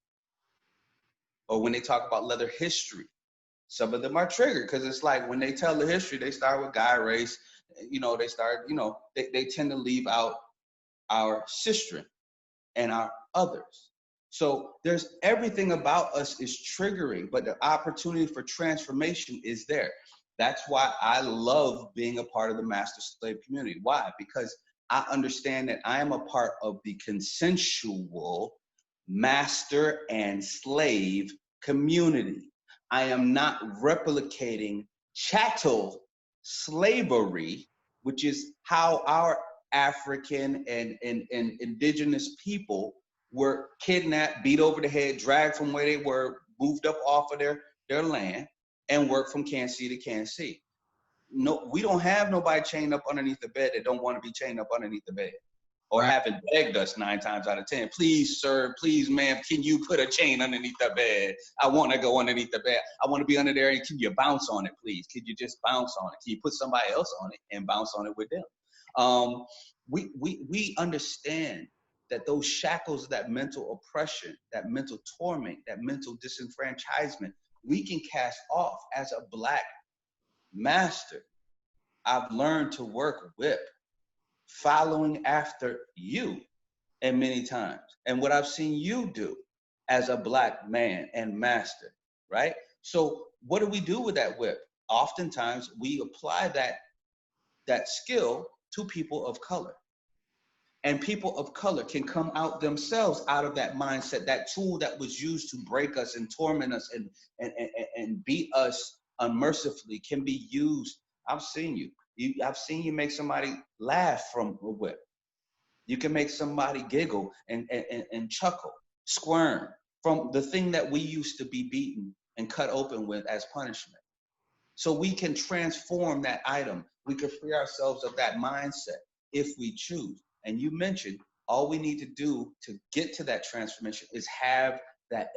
Or when they talk about leather history, some of them are triggered because it's like when they tell the history, they start with Guy Race, they tend to leave out our sistren and our others. So there's everything about us is triggering, but the opportunity for transformation is there. That's why I love being a part of the master slave community. Why? Because I understand that I am a part of the consensual master and slave community. I am not replicating chattel slavery, which is how our African and indigenous people were kidnapped, beat over the head, dragged from where they were, moved up off of their land, and worked from Kansas to Kansas. No, we don't have nobody chained up underneath the bed that don't want to be chained up underneath the bed. Or haven't begged us 9 times out of 10, please, sir, please, ma'am, can you put a chain underneath the bed? I want to go underneath the bed. I want to be under there, and can you bounce on it, please? Could you just bounce on it? Can you put somebody else on it and bounce on it with them? We understand that those shackles, that mental oppression, that mental torment, that mental disenfranchisement, we can cast off as a Black master. I've learned to work whip, following after you, and many times. And what I've seen you do as a Black man and master, right? So what do we do with that whip? Oftentimes we apply that skill to people of color. And people of color can come out themselves out of that mindset, that tool that was used to break us and torment us and beat us unmercifully can be used. I've seen you. I've seen you make somebody laugh from a whip. You can make somebody giggle and chuckle, squirm from the thing that we used to be beaten and cut open with as punishment. So we can transform that item. We can free ourselves of that mindset if we choose. And you mentioned all we need to do to get to that transformation is have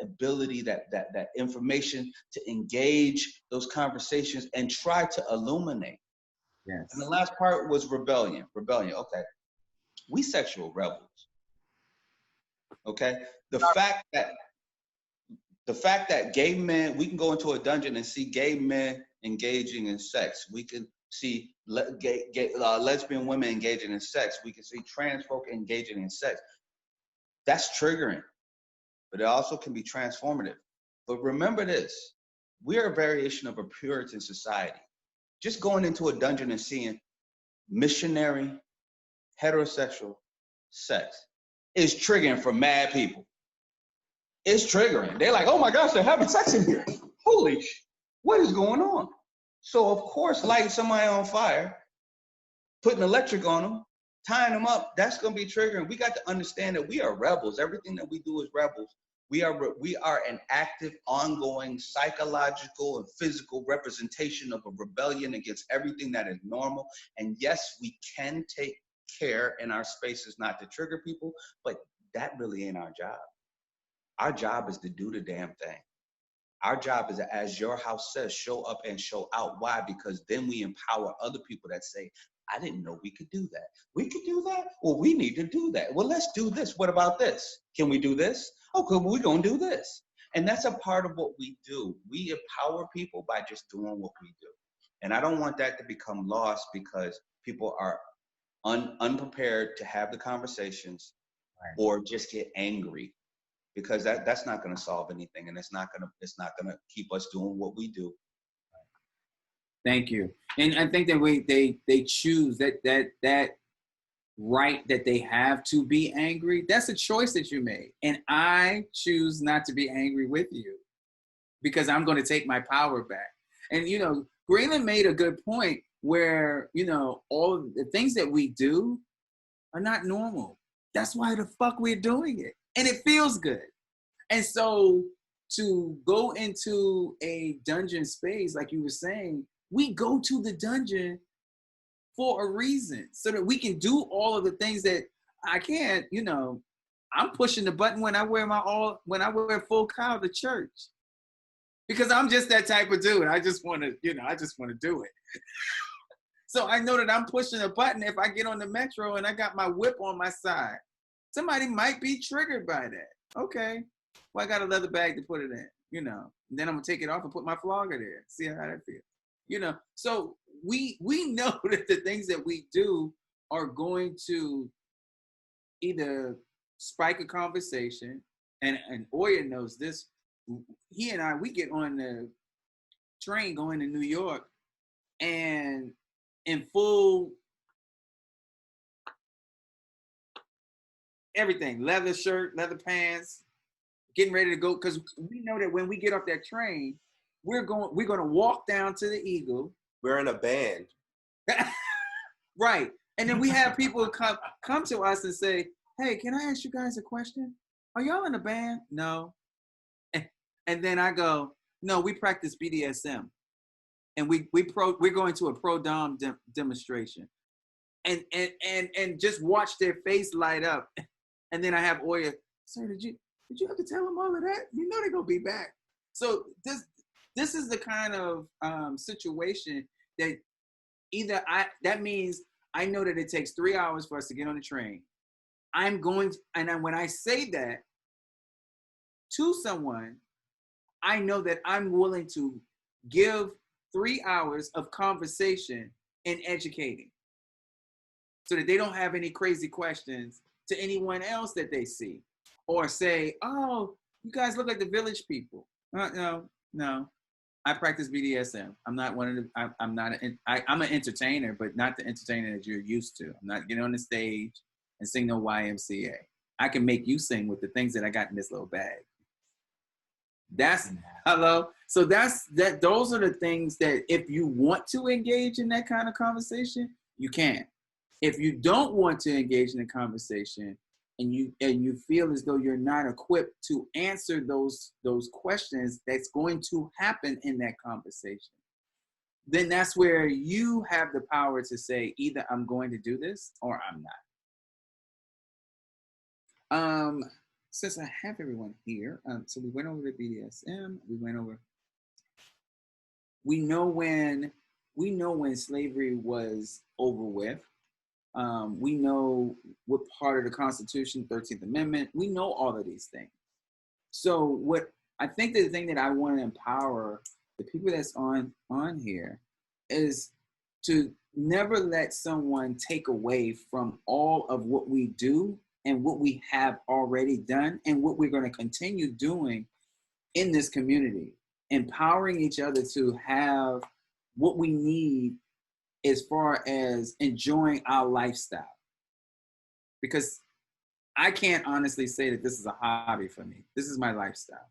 ability, that information to engage those conversations and try to illuminate. Yes. And the last part was rebellion. Okay. We sexual rebels. Okay. The fact that gay men, we can go into a dungeon and see gay men engaging in sex. We can see lesbian women engaging in sex. We can see trans folk engaging in sex. That's triggering, but it also can be transformative. But remember this, we are a variation of a Puritan society. Just going into a dungeon and seeing missionary, heterosexual sex is triggering for mad people. It's triggering. They're like, oh my gosh, they're having sex in here. Holy what is going on? So of course, lighting somebody on fire, putting electric on them, tying them up, that's gonna be triggering. We got to understand that we are rebels. Everything that we do is rebels. We are an active, ongoing, psychological and physical representation of a rebellion against everything that is normal. And yes, we can take care in our spaces not to trigger people, but that really ain't our job. Our job is to do the damn thing. Our job is, as your house says, show up and show out. Why? Because then we empower other people that say, I didn't know we could do that. We could do that? Well, we need to do that. Well, let's do this. What about this? Can we do this? Okay, well, we're going to do this. And that's a part of what we do. We empower people by just doing what we do. And I don't want that to become lost because people are unprepared to have the conversations or just get angry, because that's not going to solve anything, and it's not going to keep us doing what we do. Thank you. And I think that they choose that right that they have to be angry. That's a choice that you made. And I choose not to be angry with you because I'm going to take my power back. And, Graylin made a good point where, all of the things that we do are not normal. That's why the fuck we're doing it. And it feels good. And so to go into a dungeon space, like you were saying, we go to the dungeon for a reason, so that we can do all of the things that I can't, I'm pushing the button when I wear full cowl to church. Because I'm just that type of dude. I just want to do it. So I know that I'm pushing a button if I get on the metro and I got my whip on my side. Somebody might be triggered by that. Okay. Well, I got a leather bag to put it in, and then I'm gonna take it off and put my flogger there. See how that feels. So we know that the things that we do are going to either spike a conversation, and Oya knows this. He and I, we get on the train going to New York, and in full everything, leather shirt, leather pants, getting ready to go, because we know that when we get off that train, we're going to walk down to the Eagle. We're in a band. Right. And then we have people come to us and say, hey, can I ask you guys a question? Are y'all in a band? No. And then I go, no, we practice BDSM. And we're going to a pro-dom demonstration. And just watch their face light up. And then I have Oya, sir, did you have to tell them all of that? They're going to be back. So this is the kind of situation that that means I know that it takes 3 hours for us to get on the train. When I say that to someone, I know that I'm willing to give 3 hours of conversation and educating so that they don't have any crazy questions to anyone else that they see, or say, oh, you guys look like the Village People. No. I practice BDSM. I'm not one of the, I'm an entertainer, but not the entertainer that you're used to. I'm not getting on the stage and sing no YMCA. I can make you sing with the things that I got in this little bag. Hello. So those are the things that if you want to engage in that kind of conversation, you can. If you don't want to engage in a conversation and you feel as though you're not equipped to answer those questions that's going to happen in that conversation, then that's where you have the power to say, either I'm going to do this or I'm not. since I have everyone here, so we went over the BDSM. We went over. We know when slavery was over with. We know what part of the Constitution, 13th Amendment. We know all of these things. So what I think the thing that I want to empower the people that's on here is to never let someone take away from all of what we do and what we have already done and what we're going to continue doing in this community, empowering each other to have what we need as far as enjoying our lifestyle. Because I can't honestly say that this is a hobby for me. This is my lifestyle.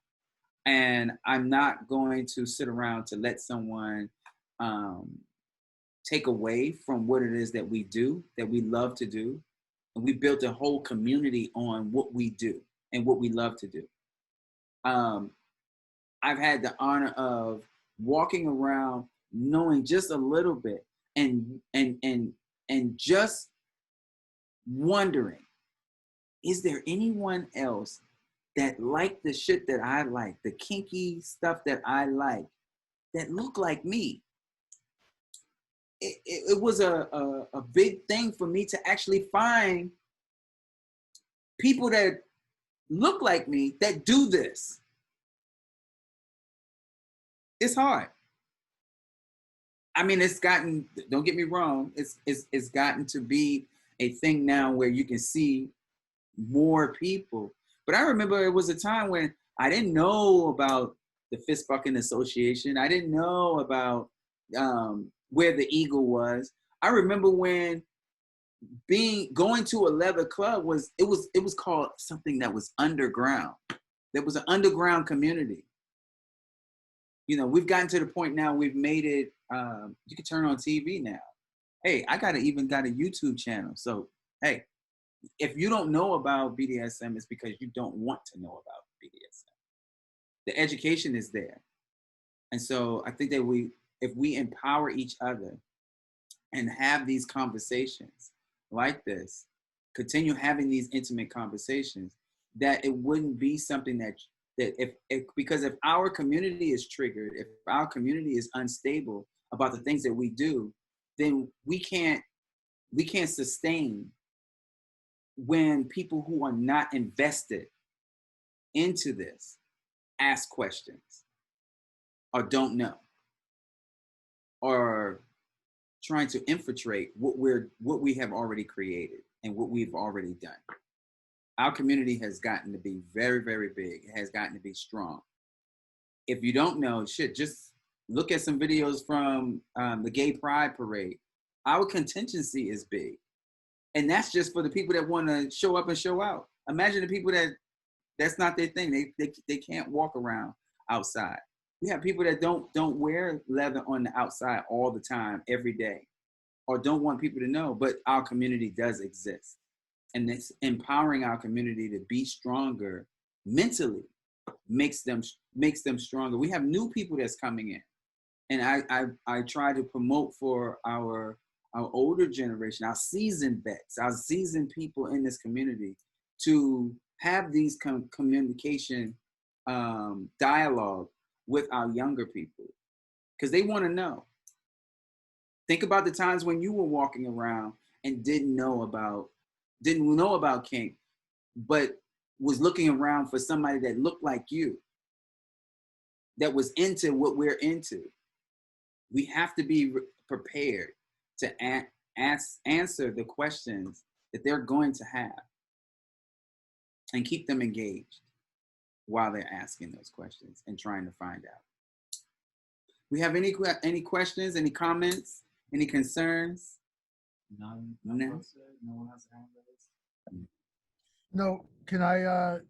And I'm not going to sit around to let someone take away from what it is that we do, that we love to do. And we built a whole community on what we do and what we love to do. I've had the honor of walking around knowing just a little bit and just wondering, is there anyone else that like the shit that I like, the kinky stuff that I like, that look like me? It was a big thing for me to actually find people that look like me that do this. It's hard. I mean, it's gotten, don't get me wrong, it's gotten to be a thing now where you can see more people. But I remember it was a time when I didn't know about the Fist Fucking Association. I didn't know about where the Eagle was. I remember when going to a leather club was called something that was underground. There was an underground community. You know, we've gotten to the point now we've made it, you can turn on TV now. Hey, I even got a YouTube channel. So, hey, if you don't know about BDSM, it's because you don't want to know about BDSM. The education is there. And so I think that if we empower each other and have these conversations like this, continue having these intimate conversations, that it wouldn't be something that because if our community is triggered, if our community is unstable about the things that we do, then we can't sustain when people who are not invested into this ask questions or don't know or trying to infiltrate what we have already created and what we've already done. Our community has gotten to be very, very big. It has gotten to be strong. If you don't know, just look at some videos from the Gay Pride Parade. Our contingency is big. And that's just for the people that want to show up and show out. Imagine the people that's not their thing. They can't walk around outside. We have people that don't wear leather on the outside all the time, every day, or don't want people to know, but our community does exist. And it's empowering our community to be stronger mentally makes them stronger. We have new people that's coming in. And I try to promote for our older generation, our seasoned vets, our seasoned people in this community to have these communication dialogue with our younger people, because they want to know. Think about the times when you were walking around and didn't know about kink, but was looking around for somebody that looked like you, that was into what we're into. We have to be prepared to answer the questions that they're going to have and keep them engaged while they're asking those questions and trying to find out. We have any questions, any comments, any concerns? None. No one has a hand raised. No, can I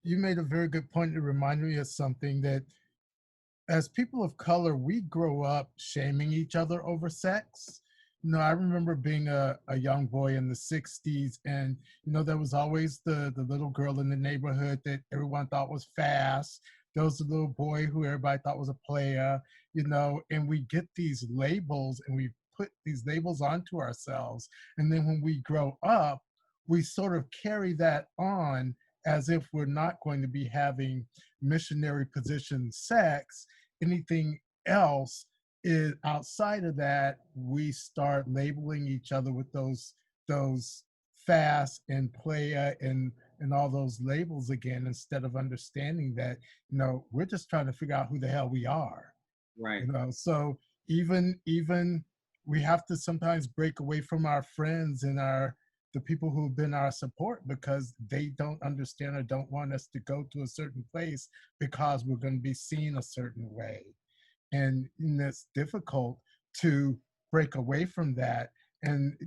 you made a very good point to remind me of something, that as people of color, we grow up shaming each other over sex. You know, I remember being a young boy in the 60s, and, you know, there was always the little girl in the neighborhood that everyone thought was fast. There was the little boy who everybody thought was a player, you know, and we get these labels and we put these labels onto ourselves. And then when we grow up, we sort of carry that on as if we're not going to be having missionary position sex. Anything else is outside of that, we start labeling each other with those fast and playa and all those labels again, instead of understanding that, we're just trying to figure out who the hell we are. Right. So even we have to sometimes break away from our friends and the people who've been our support, because they don't understand or don't want us to go to a certain place because we're going to be seen a certain way. And it's difficult to break away from that and,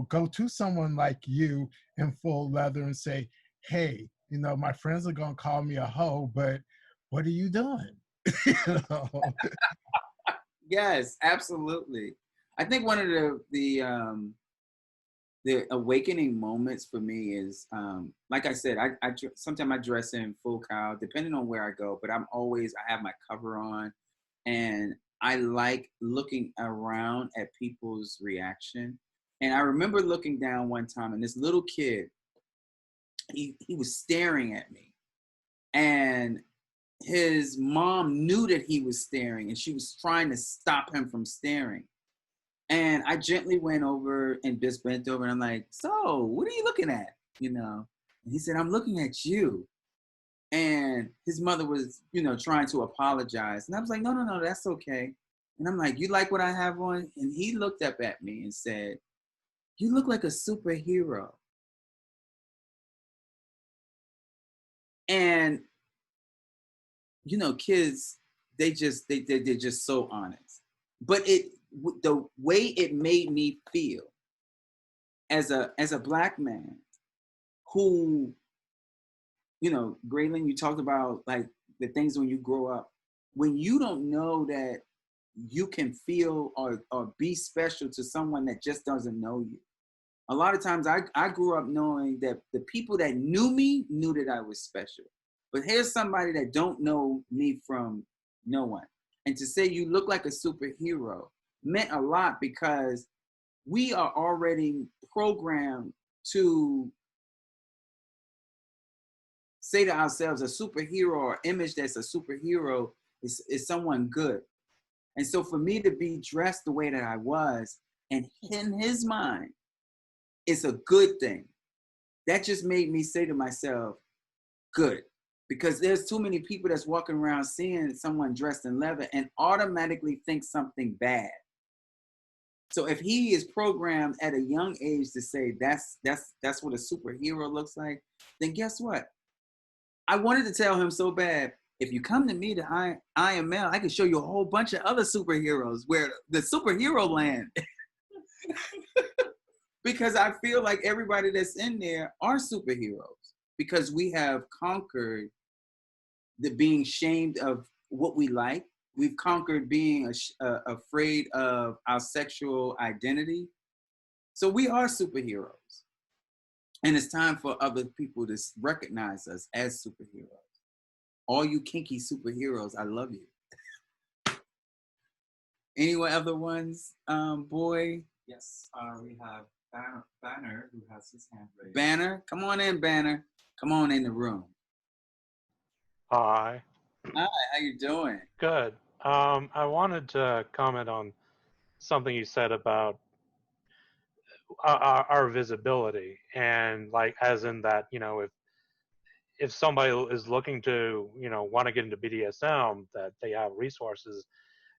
go to someone like you in full leather and say, hey, my friends are going to call me a hoe, but what are you doing? Yes, absolutely. I think one of the awakening moments for me is, like I said, sometimes I dress in full cow, depending on where I go, but I have my cover on, and I like looking around at people's reaction. And I remember looking down one time, and this little kid, he was staring at me, and his mom knew that he was staring, and she was trying to stop him from staring. And I gently went over and just bent over, and I'm like, so what are you looking at? And he said, I'm looking at you. And his mother was, trying to apologize. And I was like, no, that's okay. And I'm like, you like what I have on? And he looked up at me and said, you look like a superhero. And, kids, they're just so honest. But the way it made me feel as a Black man who, Graylin, you talked about like the things when you grow up, when you don't know that you can feel or be special to someone that just doesn't know you. A lot of times I grew up knowing that the people that knew me knew that I was special. But here's somebody that don't know me from no one. And to say you look like a superhero meant a lot, because we are already programmed to say to ourselves, a superhero or image that's a superhero is someone good. And so for me to be dressed the way that I was, and in his mind, it's a good thing. That just made me say to myself, good. Because there's too many people that's walking around seeing someone dressed in leather and automatically think something bad. So if he is programmed at a young age to say that's what a superhero looks like, then guess what? I wanted to tell him so bad, if you come to me to IML, I can show you a whole bunch of other superheroes where the superhero land. Because I feel like everybody that's in there are superheroes, because we have conquered the being shamed of what we like. We've conquered being afraid of our sexual identity. So we are superheroes. And it's time for other people to recognize us as superheroes. All you kinky superheroes, I love you. Any other ones, boy? Yes, we have Banner, who has his hand raised. Banner, come on in, Banner. Come on in the room. Hi. Hi, how you doing? Good. I wanted to comment on something you said about our visibility, and like, as in that, if somebody is looking to, want to get into BDSM, that they have resources,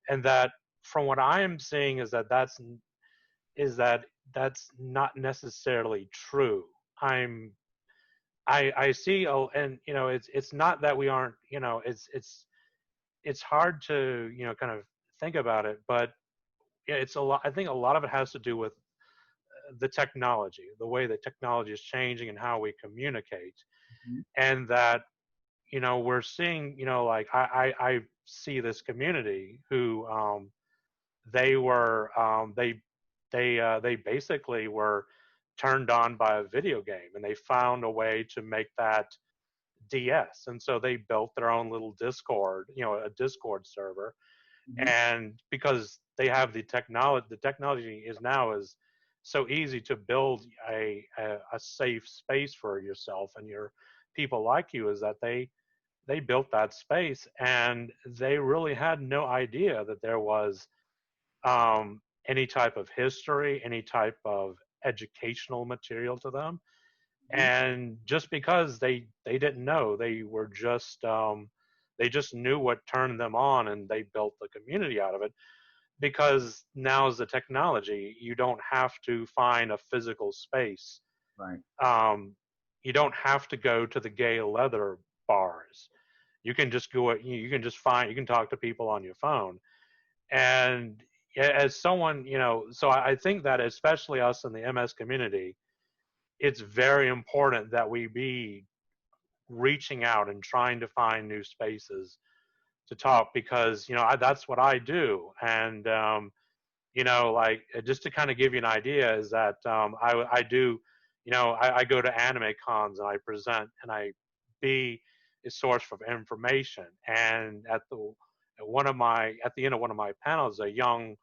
and that from what I am seeing is that that's not necessarily true. I see, and it's not that we aren't, it's hard to, kind of think about it, but it's a lot. I think a lot of it has to do with the technology, the way that technology is changing and how we communicate. Mm-hmm. And that, we're seeing, like I see this community who, they were, they basically were turned on by a video game, and they found a way to make that DS. And so they built their own little Discord, a Discord server. Mm-hmm. And because they have the technology is so easy to build a safe space for yourself and your people like you is that they built that space, and they really had no idea that there was any type of history, any type of educational material to them. And just because they didn't know, they were just they just knew what turned them on, and they built the community out of it. Because now's the technology, you don't have to find a physical space. Right. You don't have to go to the gay leather bars. You can just go. You can just find. You can talk to people on your phone. And as someone, so I think that especially us in the MS community, it's very important that we be reaching out and trying to find new spaces to talk, because that's what I do. And like, just to kind of give you an idea is that I do, I go to anime cons and I present and I be a source for information. And at the end of one of my panels, a young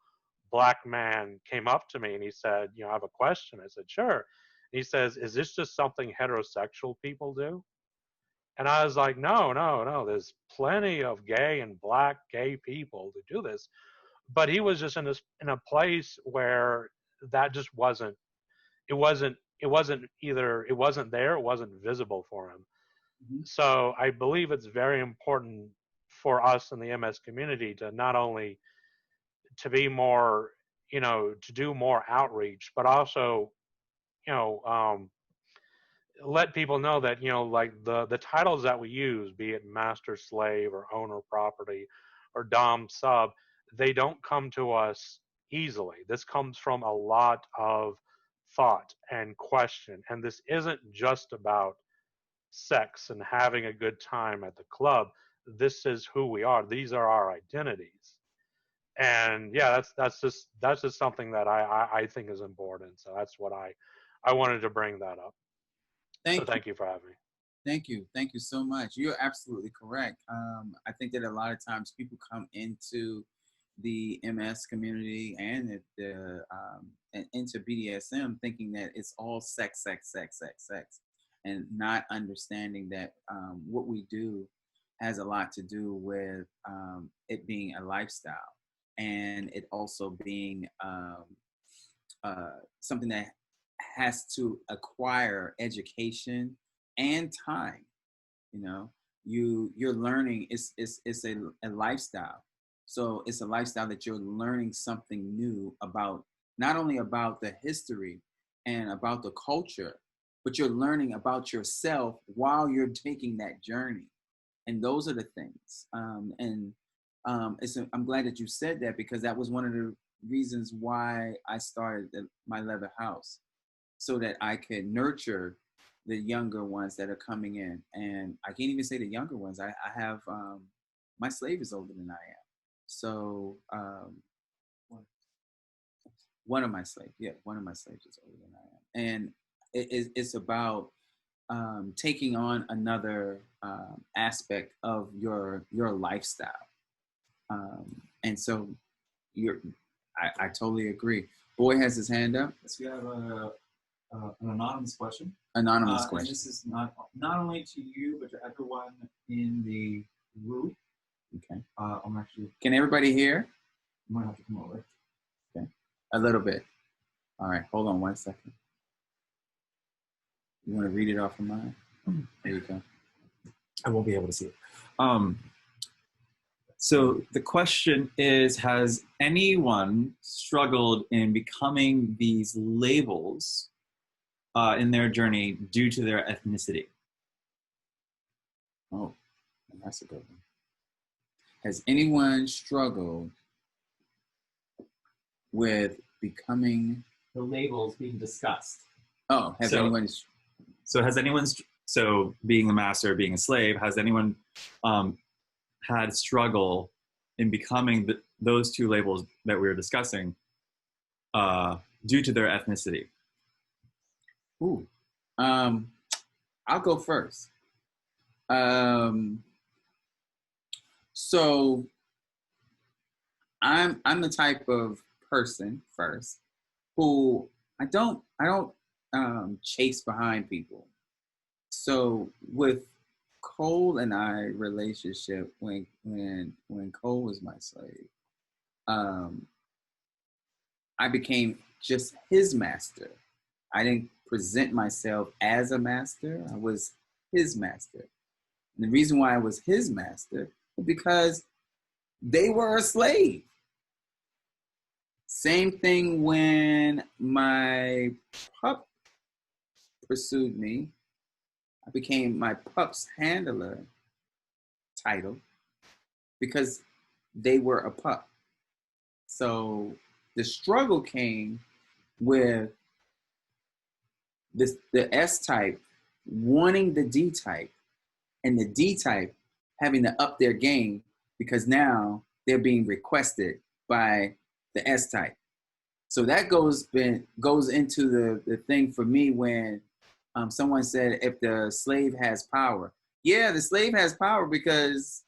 Black man came up to me and he said, I have a question. I said, sure. And he says, is this just something heterosexual people do? And I was like, no. There's plenty of gay and Black gay people who do this. But he was just in a place where that just wasn't there, it wasn't visible for him. Mm-hmm. So I believe it's very important for us in the MS community to not only to be more, to do more outreach, but also, let people know that, like the titles that we use, be it master slave or owner property or dom sub, they don't come to us easily. This comes from a lot of thought and question. And this isn't just about sex and having a good time at the club. This is who we are. These are our identities. And yeah, that's just something that I think is important. So that's what I wanted to bring that up. Thank you for having me. Thank you so much. You're absolutely correct. I think that a lot of times people come into the MS community and and into BDSM thinking that it's all sex, and not understanding that what we do has a lot to do with it being a lifestyle, and it also being something that has to acquire education and time. You're learning. It's a lifestyle. So it's a lifestyle that you're learning something new about, not only about the history and about the culture, but you're learning about yourself while you're taking that journey. And those are the things. I'm glad that you said that, because that was one of the reasons why I started my leather house, so that I could nurture the younger ones that are coming in. And I can't even say the younger ones. I have, my slave is older than I am. So one of my slaves is older than I am. And it's about taking on another aspect of your lifestyle. And so I totally agree. Boy has his hand up. Yes, we have an anonymous question. Anonymous question. This is not only to you, but to everyone in the group. Okay. I'm actually. Can everybody hear? You might have to come over. Okay. A little bit. All right. Hold on 1 second. You want to read it off of mine? There you go. I won't be able to see it. So the question is, has anyone struggled in becoming these labels in their journey due to their ethnicity? Oh, that's a good one. Has anyone struggled with becoming the labels being discussed? Oh, has anyone? So has anyone? So being a master, being a slave, has anyone had struggle in becoming those two labels that we were discussing due to their ethnicity? Ooh, I'll go first. So I'm the type of person first who I don't chase behind people So with Cole and I relationship, when Cole was my slave, um, I became just his master. I didn't present myself as a master. I was his master. And the reason why I was his master was because they were a slave. Same thing when my pup pursued me. I became my pup's handler title because they were a pup. So the struggle came with the S type wanting the D type and the D type having to up their game because now they're being requested by the S type. So that goes into the thing for me when someone said if the slave has power. Yeah, the slave has power because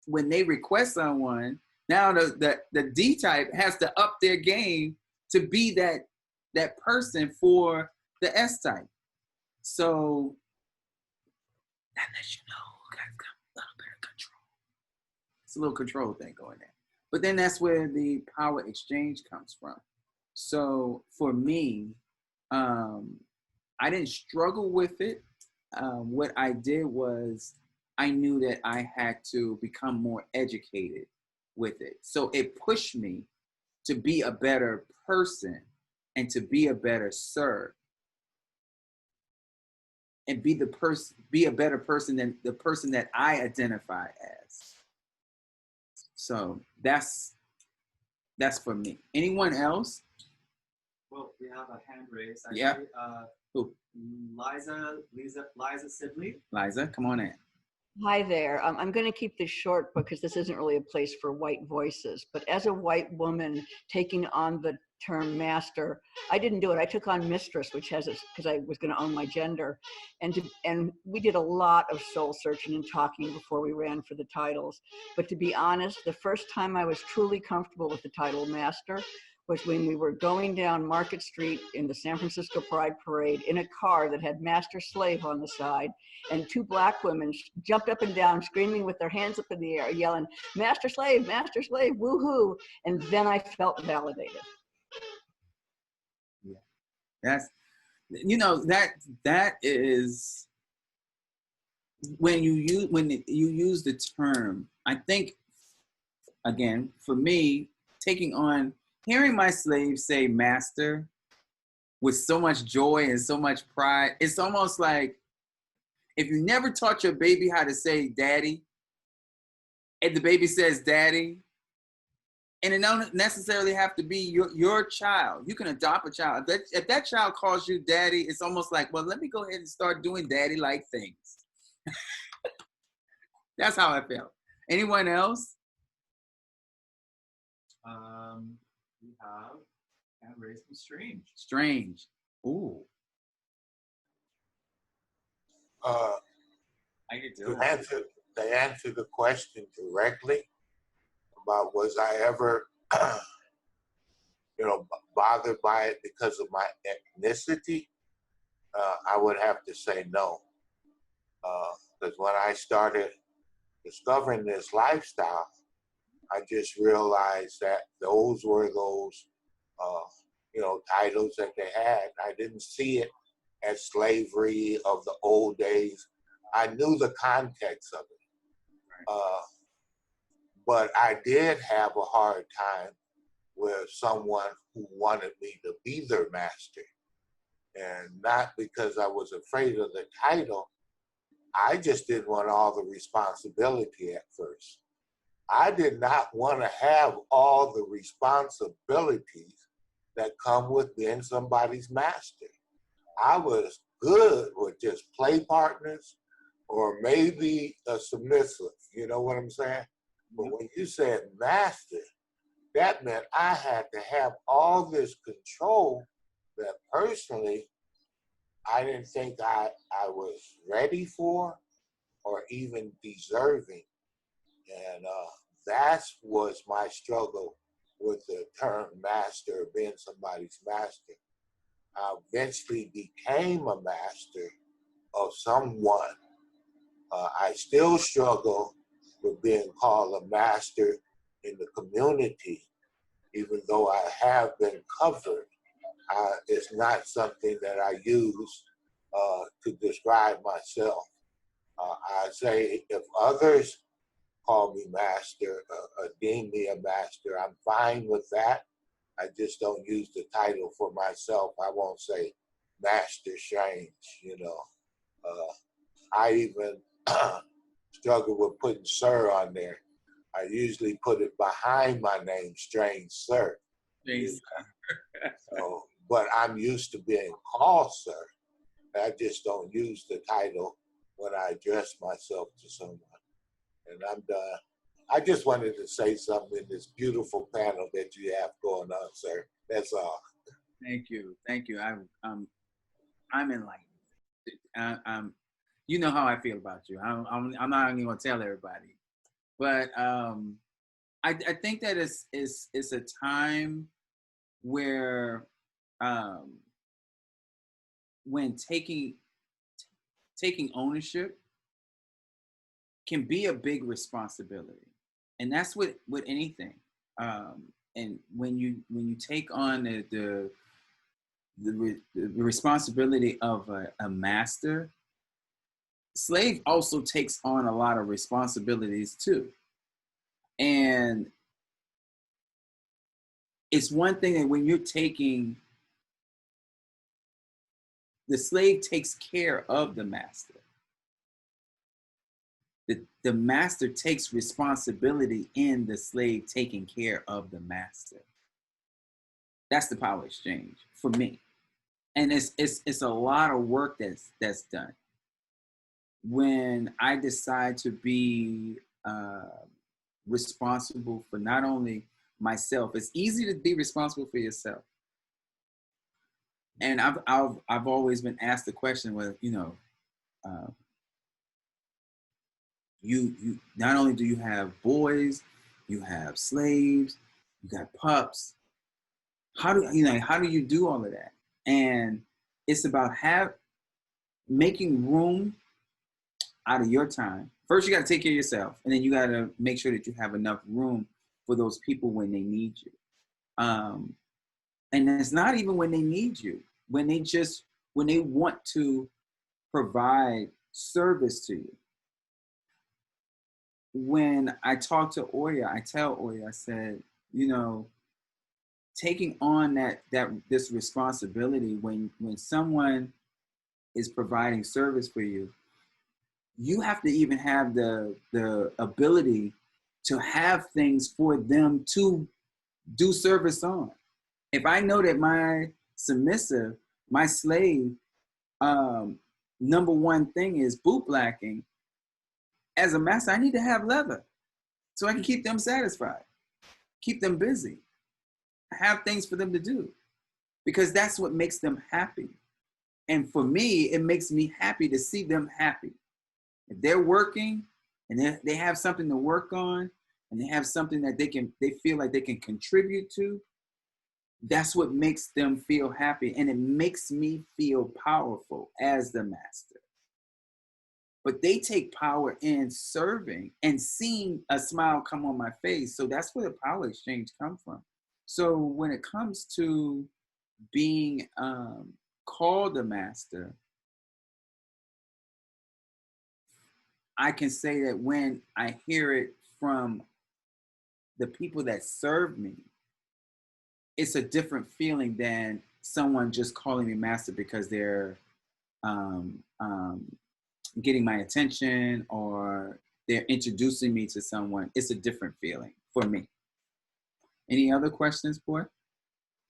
when they request someone, now the D type has to up their game to be that person for the S type. So that lets you know guys got a little bit of control. It's a little control thing going there. But then that's where the power exchange comes from. So for me, I didn't struggle with it. What I did was I knew that I had to become more educated with it. So it pushed me to be a better person and to be a better serve and be a better person than the person that I identify as. So that's for me. Anyone else? Well, we have a hand raised. Actually. Yeah. Who? Liza Sibley. Liza, come on in. Hi there. I'm going to keep this short because this isn't really a place for white voices. But as a white woman taking on the term master, I didn't do it. I took on mistress, which has because I was going to own my gender, and we did a lot of soul searching and talking before we ran for the titles. But to be honest, the first time I was truly comfortable with the title master was when we were going down Market Street in the San Francisco Pride Parade in a car that had master slave on the side, and two black women jumped up and down screaming with their hands up in the air, yelling, master slave, woohoo. And then I felt validated. Yeah. That's, that is when you use the term, I think, again, for me, hearing my slave say master with so much joy and so much pride, it's almost like if you never taught your baby how to say daddy, and the baby says daddy, and it don't necessarily have to be your child. You can adopt a child. If that child calls you daddy, it's almost like, well, let me go ahead and start doing daddy-like things. That's how I felt. Anyone else? We have hand raised from Strange. Strange. Ooh. How you doing? To answer the question directly about was I ever, bothered by it because of my ethnicity, I would have to say no. Because when I started discovering this lifestyle, I just realized that those were those, titles that they had. I didn't see it as slavery of the old days. I knew the context of it. But I did have a hard time with someone who wanted me to be their master. And not because I was afraid of the title, I just didn't want all the responsibility at first. I did not want to have all the responsibilities that come with being somebody's master. I was good with just play partners or maybe a submissive, you know what I'm saying? But when you said master, that meant I had to have all this control that personally I didn't think I was ready for or even deserving. And that was my struggle with the term master, being somebody's master. I eventually became a master of someone. I still struggle with being called a master in the community, even though I have been covered. It's not something that I use to describe myself. I say if others call me master, deem me a master, I'm fine with that. I just don't use the title for myself. I won't say Master Strange, you know. I even struggle with putting sir on there. I usually put it behind my name, Strange Sir. So, but I'm used to being called sir. I just don't use the title when I address myself to someone. And I'm done. I just wanted to say something in this beautiful panel that you have going on, sir. That's all. Thank you. Thank you. I'm enlightened. You know how I feel about you. I'm not even gonna tell everybody, but I think that it's a time where when taking ownership can be a big responsibility, and that's with anything. And when you take on the responsibility of a master, slave also takes on a lot of responsibilities too. And it's one thing that when you're taking, the slave takes care of the master. The master takes responsibility in the slave taking care of the master. That's the power exchange for me. And it's a lot of work that's done. When I decide to be responsible for not only myself, it's easy to be responsible for yourself. And I've always been asked the question, well, you know, you not only do you have boys, you have slaves, you got pups. How do you do all of that? And it's about making room out of your time. First, you got to take care of yourself, and then you got to make sure that you have enough room for those people when they need you. And it's not even when they need you, when they want to provide service to you. When I talk to Oya, I tell Oya, I said, you know, taking on this responsibility when someone is providing service for you, you have to even have the ability to have things for them to do service on. If I know that my submissive, my slave, number one thing is boot blacking, as a master, I need to have leather so I can keep them satisfied, keep them busy, have things for them to do, because that's what makes them happy. And for me, it makes me happy to see them happy. If they're working and they have something to work on and they have something that they feel like they can contribute to, that's what makes them feel happy. And it makes me feel powerful as the master. But they take power in serving and seeing a smile come on my face. So that's where the power exchange comes from. So when it comes to being called a master, I can say that when I hear it from the people that serve me, it's a different feeling than someone just calling me master because they're getting my attention or they're introducing me to someone. It's a different feeling for me. Any other questions, boy?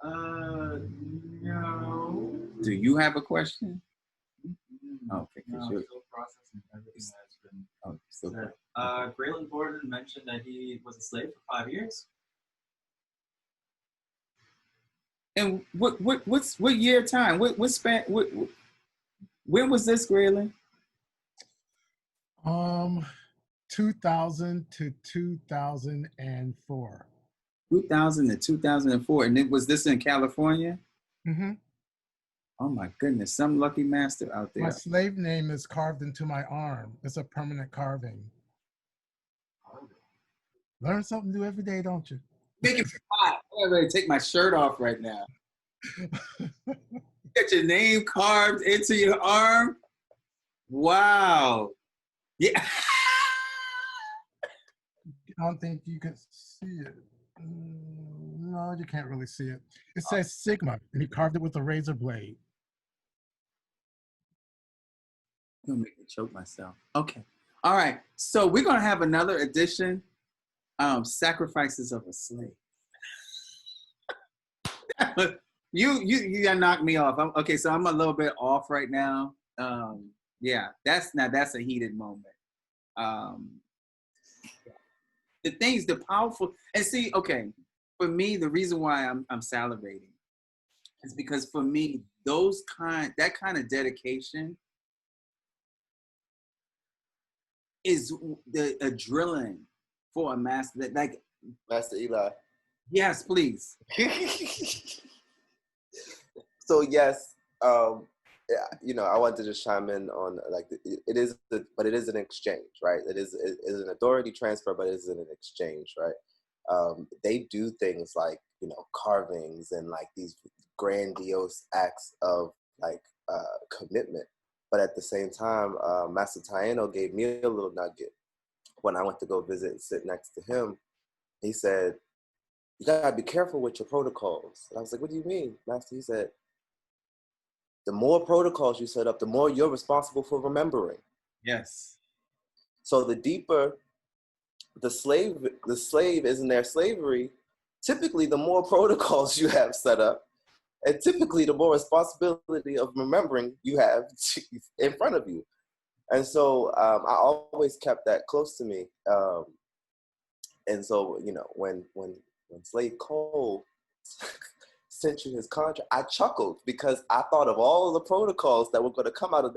No. Do you have a question? Okay. No, still processing everything that's been said. Braylon Gordon mentioned that he was a slave for 5 years. And what year time? What span? When was this, Braylon? 2000 to 2004. 2000 to 2004. And was this in California? Mm-hmm. Oh my goodness, some lucky master out My there. slave name is carved into my arm. It's a permanent carving. Learn something new every day, don't you? Make it hot. I'm ready to take my shirt off right now. Get your name carved into your arm. Wow. Yeah. I don't think you can see it. No, you can't really see it. It says Sigma, and he carved it with a razor blade. I'm gonna make me choke myself. Okay. All right. So we're gonna have another edition, Sacrifices of a Slave. you gotta knock me off. Okay, so I'm a little bit off right now. Yeah, that's a heated moment. The powerful, and see, okay, for me, the reason why I'm salivating is because for me, that kind of dedication is the adrenaline for a master that, like, Master Eli. Yes, please. So yes, yeah, I want to just chime in on, like, it is an exchange, right? It is an authority transfer, but it is an exchange, right? They do things like, carvings and like these grandiose acts of like commitment, but at the same time, Master Taino gave me a little nugget when I went to go visit and sit next to him. He said, "You gotta be careful with your protocols." And I was like, "What do you mean, Master?" He said, "The more protocols you set up, the more you're responsible for remembering." Yes. So the deeper the slave is in their slavery, typically the more protocols you have set up, and typically the more responsibility of remembering you have in front of you. And so I always kept that close to me. And so, when Slave Cole sent you his contract, I chuckled because I thought of all of the protocols that were going to come out of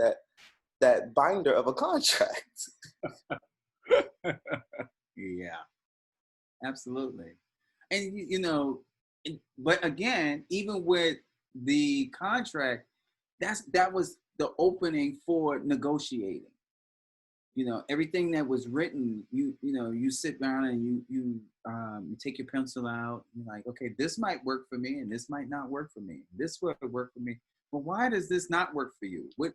that binder of a contract. Yeah, absolutely. And but again, even with the contract, that was the opening for negotiating. Everything that was written, you sit down and you take your pencil out. You're like, okay, this might work for me, and this might not work for me. This would work for me, but why does this not work for you? What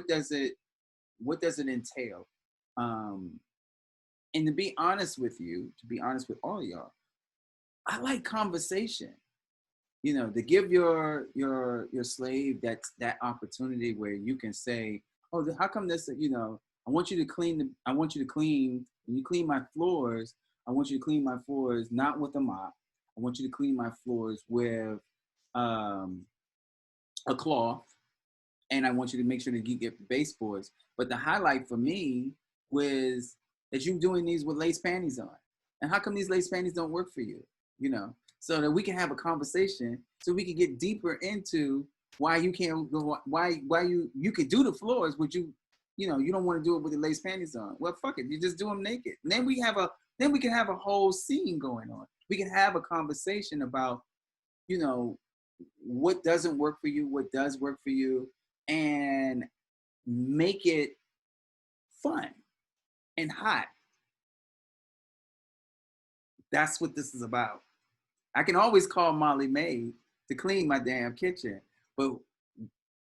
does it entail? And to be honest with all of y'all, I like conversation. To give your slave that opportunity where you can say, "Oh, how come this? I want you to clean. When you clean my floors, I want you to clean my floors not with a mop. I want you to clean my floors with a cloth, and I want you to make sure that you get baseboards." But the highlight for me was that you doing these with lace panties on. And how come these lace panties don't work for you? So that we can have a conversation, so we can get deeper into why you can't go, why you could do the floors, but you don't want to do it with the lace panties on. Well, fuck it, you just do them naked. And then we can have a whole scene going on. We can have a conversation about, what doesn't work for you, what does work for you, and make it fun and hot. That's what this is about. I can always call Molly Mae to clean my damn kitchen, but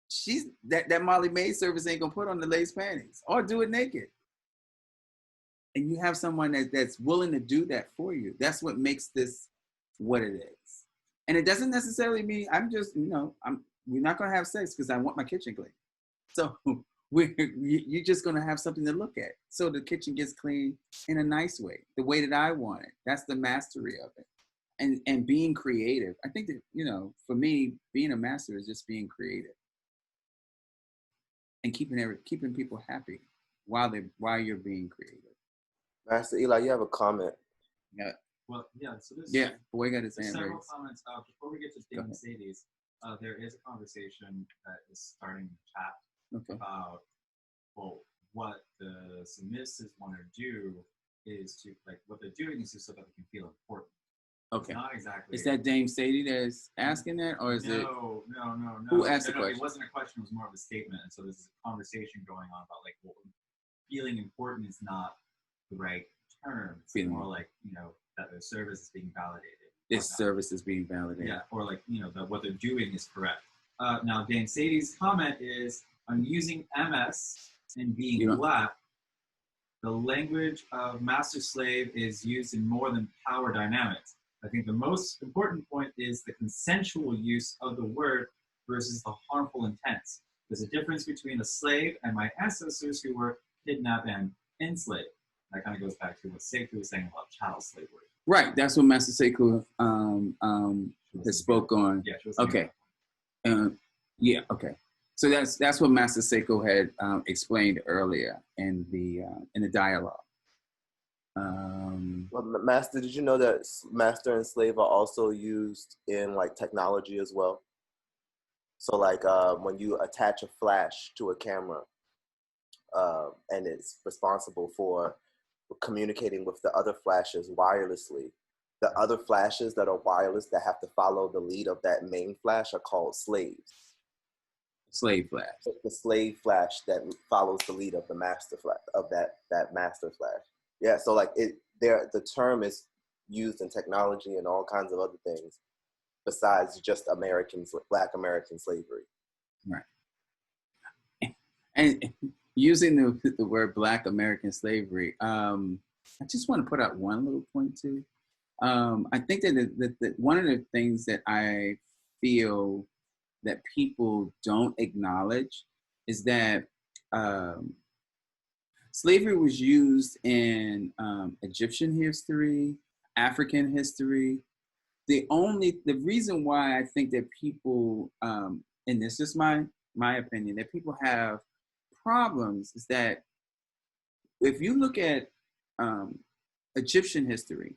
she's that Molly Mae service ain't gonna put on the lace panties or do it naked. And you have someone that's willing to do that for you. That's what makes this what it is. And it doesn't necessarily mean we're not gonna have sex because I want my kitchen clean. So you're just gonna have something to look at. So the kitchen gets clean in a nice way, the way that I want it. That's the mastery of it. And being creative. I think that, for me, being a master is just being creative and keeping people happy while you're being creative. Master Eli, you have a comment. Yeah. Well, yeah. So boy got his hand several raised. comments. Before we get to Steve Mercedes, there is a conversation that is starting in the chat about, well, what the submissives want to do is to, like, what they're doing is just so that they can feel important. Okay. Not exactly. Is that Dame Sadie that's asking that, or is it? No. Who asked the It question? wasn't a question. It was more of a statement. And so there's a conversation going on about like, well, feeling important is not the right term. It's more like, you know, that their service is being validated. This service is being validated. Yeah, or like, you know, that what they're doing is correct. Now, Dame Sadie's comment is, I'm using MS and being black. The language of master-slave is used in more than power dynamics. I think the most important point is the consensual use of the word versus the harmful intents. There's a difference between a slave and my ancestors who were kidnapped and enslaved. That kind of goes back to what Sekou was saying about child slavery. Right, that's what Master Sekou has spoke on. Yeah, she was okay. Yeah, okay. So that's what Master Sekou had explained earlier in the dialogue. Well, Master, did you know that master and slave are also used in like technology as well? So like when you attach a flash to a camera and it's responsible for communicating with the other flashes wirelessly, the other flashes that are wireless that have to follow the lead of that main flash are called slaves. Slave flash. The slave flash that follows the lead of the master flash, of that master flash. Yeah, so like the term is used in technology and all kinds of other things besides just Black American slavery. Right. And using the word Black American slavery, I just want to put out one little point too. I think that one of the things that I feel that people don't acknowledge is that slavery was used in Egyptian history, African history. The reason why I think that people, and this is my opinion, that people have problems is that if you look at Egyptian history,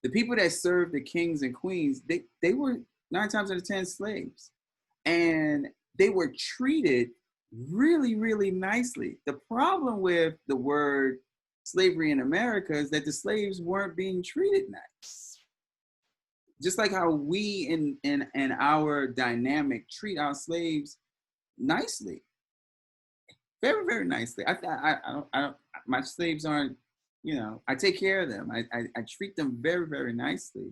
the people that served the kings and queens, they were 9 times out of 10 slaves, and they were treated really, really nicely. The problem with the word slavery in America is that the slaves weren't being treated nice. Just like how we in our dynamic treat our slaves nicely, very, very nicely. I don't, my slaves aren't, you know, I take care of them. I treat them very, very nicely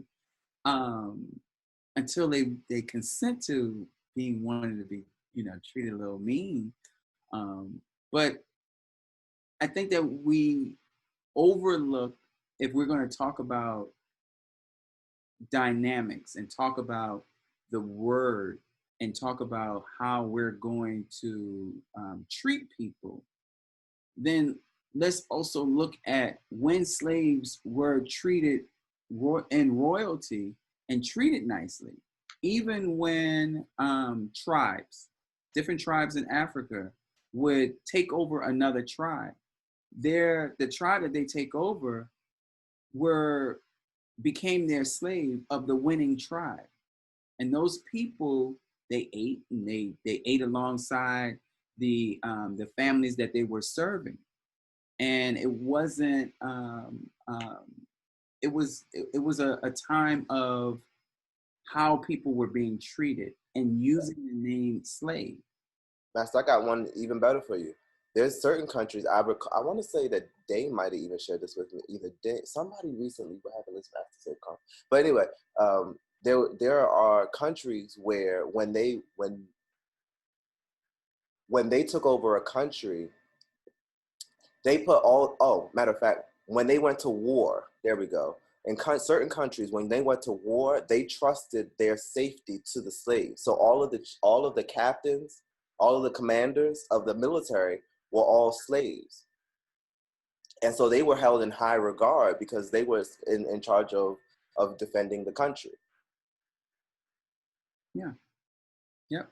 until they consent to being wanted to be, you know, treated a little mean. But I think that we overlook, if we're going to talk about dynamics and talk about the word and talk about how we're going to treat people, then let's also look at when slaves were treated in royalty and treated nicely. Even when different tribes in Africa would take over another tribe, the tribe that they take over became their slave of the winning tribe. And those people, they ate, and they ate alongside the families that they were serving. And it wasn't it was a time of how people were being treated and using the name slave. Master, I got one even better for you. There's certain countries, I want to say that Dane might have even shared this with me. Either Dane, somebody recently, we're having this Master Slave conference. But anyway, there are countries where when they took over a country, they put matter of fact, when they went to war, there we go. In certain countries, when they went to war, they trusted their safety to the slaves. So all of the captains, all of the commanders of the military were all slaves. And so they were held in high regard because they were in charge of defending the country. Yeah. Yep.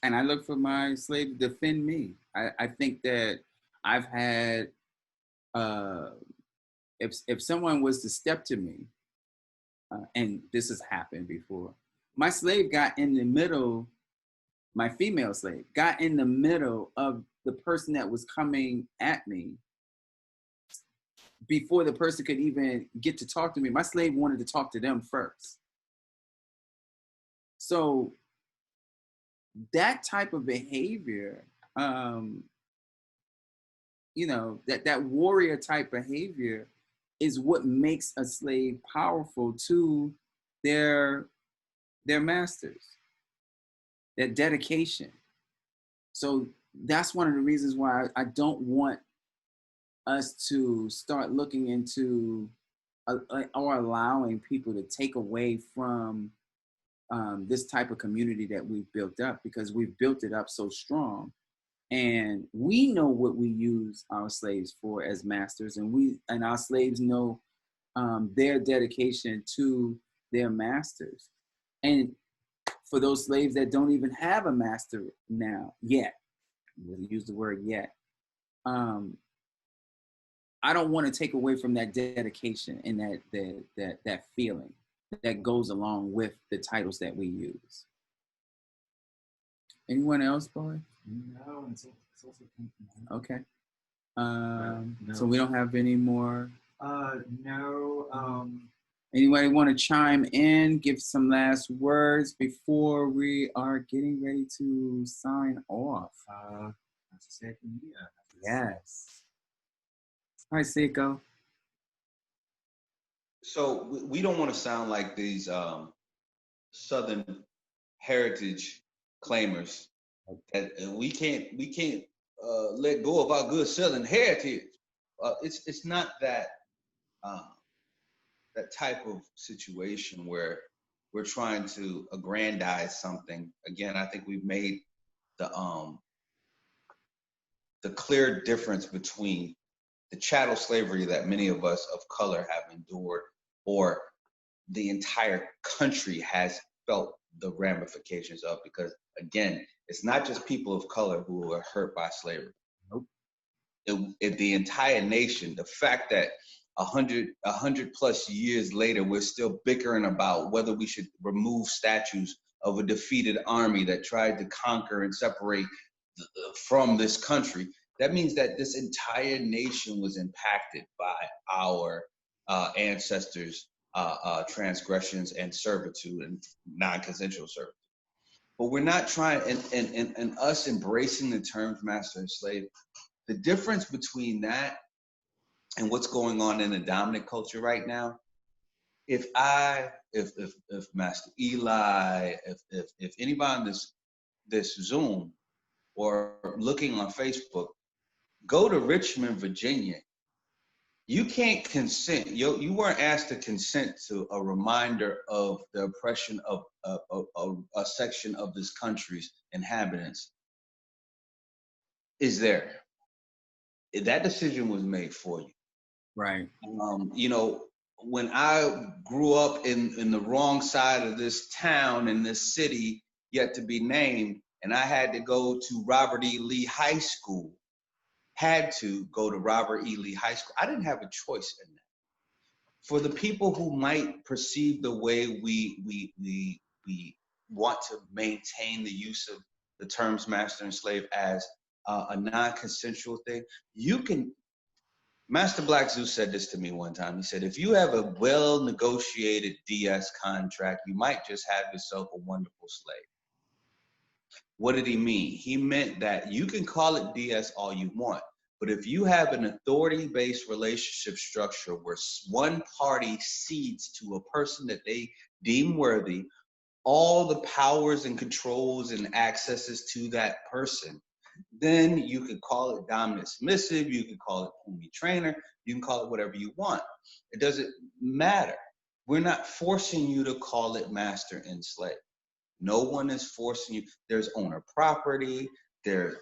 And I look for my slave to defend me. I think that I've had, if someone was to step to me, and this has happened before, my slave got in the middle, my female slave got in the middle of the person that was coming at me, before the person could even get to talk to me, my slave wanted to talk to them first. So that type of behavior, you know, that warrior type behavior is what makes a slave powerful to their masters, that dedication. So that's one of the reasons why I don't want us to start looking into or allowing people to take away from this type of community that we've built up, because we've built it up so strong. And we know what we use our slaves for as masters, and our slaves know their dedication to their masters. And for those slaves that don't even have a master now yet, we'll use the word yet, I don't want to take away from that dedication and that feeling that goes along with the titles that we use. Anyone else, boy? No, it's also Okay. No. So we don't have any more. No. Anybody want to chime in, give some last words before we are getting ready to sign off? Yes. All right, Seiko. So we don't want to sound like these Southern heritage claimers that we can't let go of our good Southern heritage. It's not that that type of situation where we're trying to aggrandize something. Again, I think we've made the clear difference between the chattel slavery that many of us of color have endured, or the entire country has felt the ramifications of, because again, it's not just people of color who are hurt by slavery. Nope. The entire nation, the fact that 100 plus years later, we're still bickering about whether we should remove statues of a defeated army that tried to conquer and separate from this country. That means that this entire nation was impacted by our ancestors' transgressions and servitude and non-consensual servitude. But we're not trying, and us embracing the terms master and slave, the difference between that and what's going on in the dominant culture right now, if Master Eli, if anybody on this Zoom or looking on Facebook, go to Richmond, Virginia, you can't consent. You weren't asked to consent to a reminder of the oppression of a section of this country's inhabitants. Is there? That decision was made for you. Right. You know, when I grew up in the wrong side of this town, in this city yet to be named, and I had to go to Robert E. Lee High School, I didn't have a choice in that. For the people who might perceive the way we want to maintain the use of the terms master and slave as a non-consensual thing, you can. Master Black Zeus said this to me one time. He said, if you have a well-negotiated DS contract, you might just have yourself a wonderful slave. What did he mean? He meant that you can call it DS all you want, but if you have an authority-based relationship structure where one party cedes to a person that they deem worthy all the powers and controls and accesses to that person, then you could call it dominant submissive, you could call it pumi trainer, you can call it whatever you want. It doesn't matter. We're not forcing you to call it master and slave. No one is forcing you. There's owner property, there's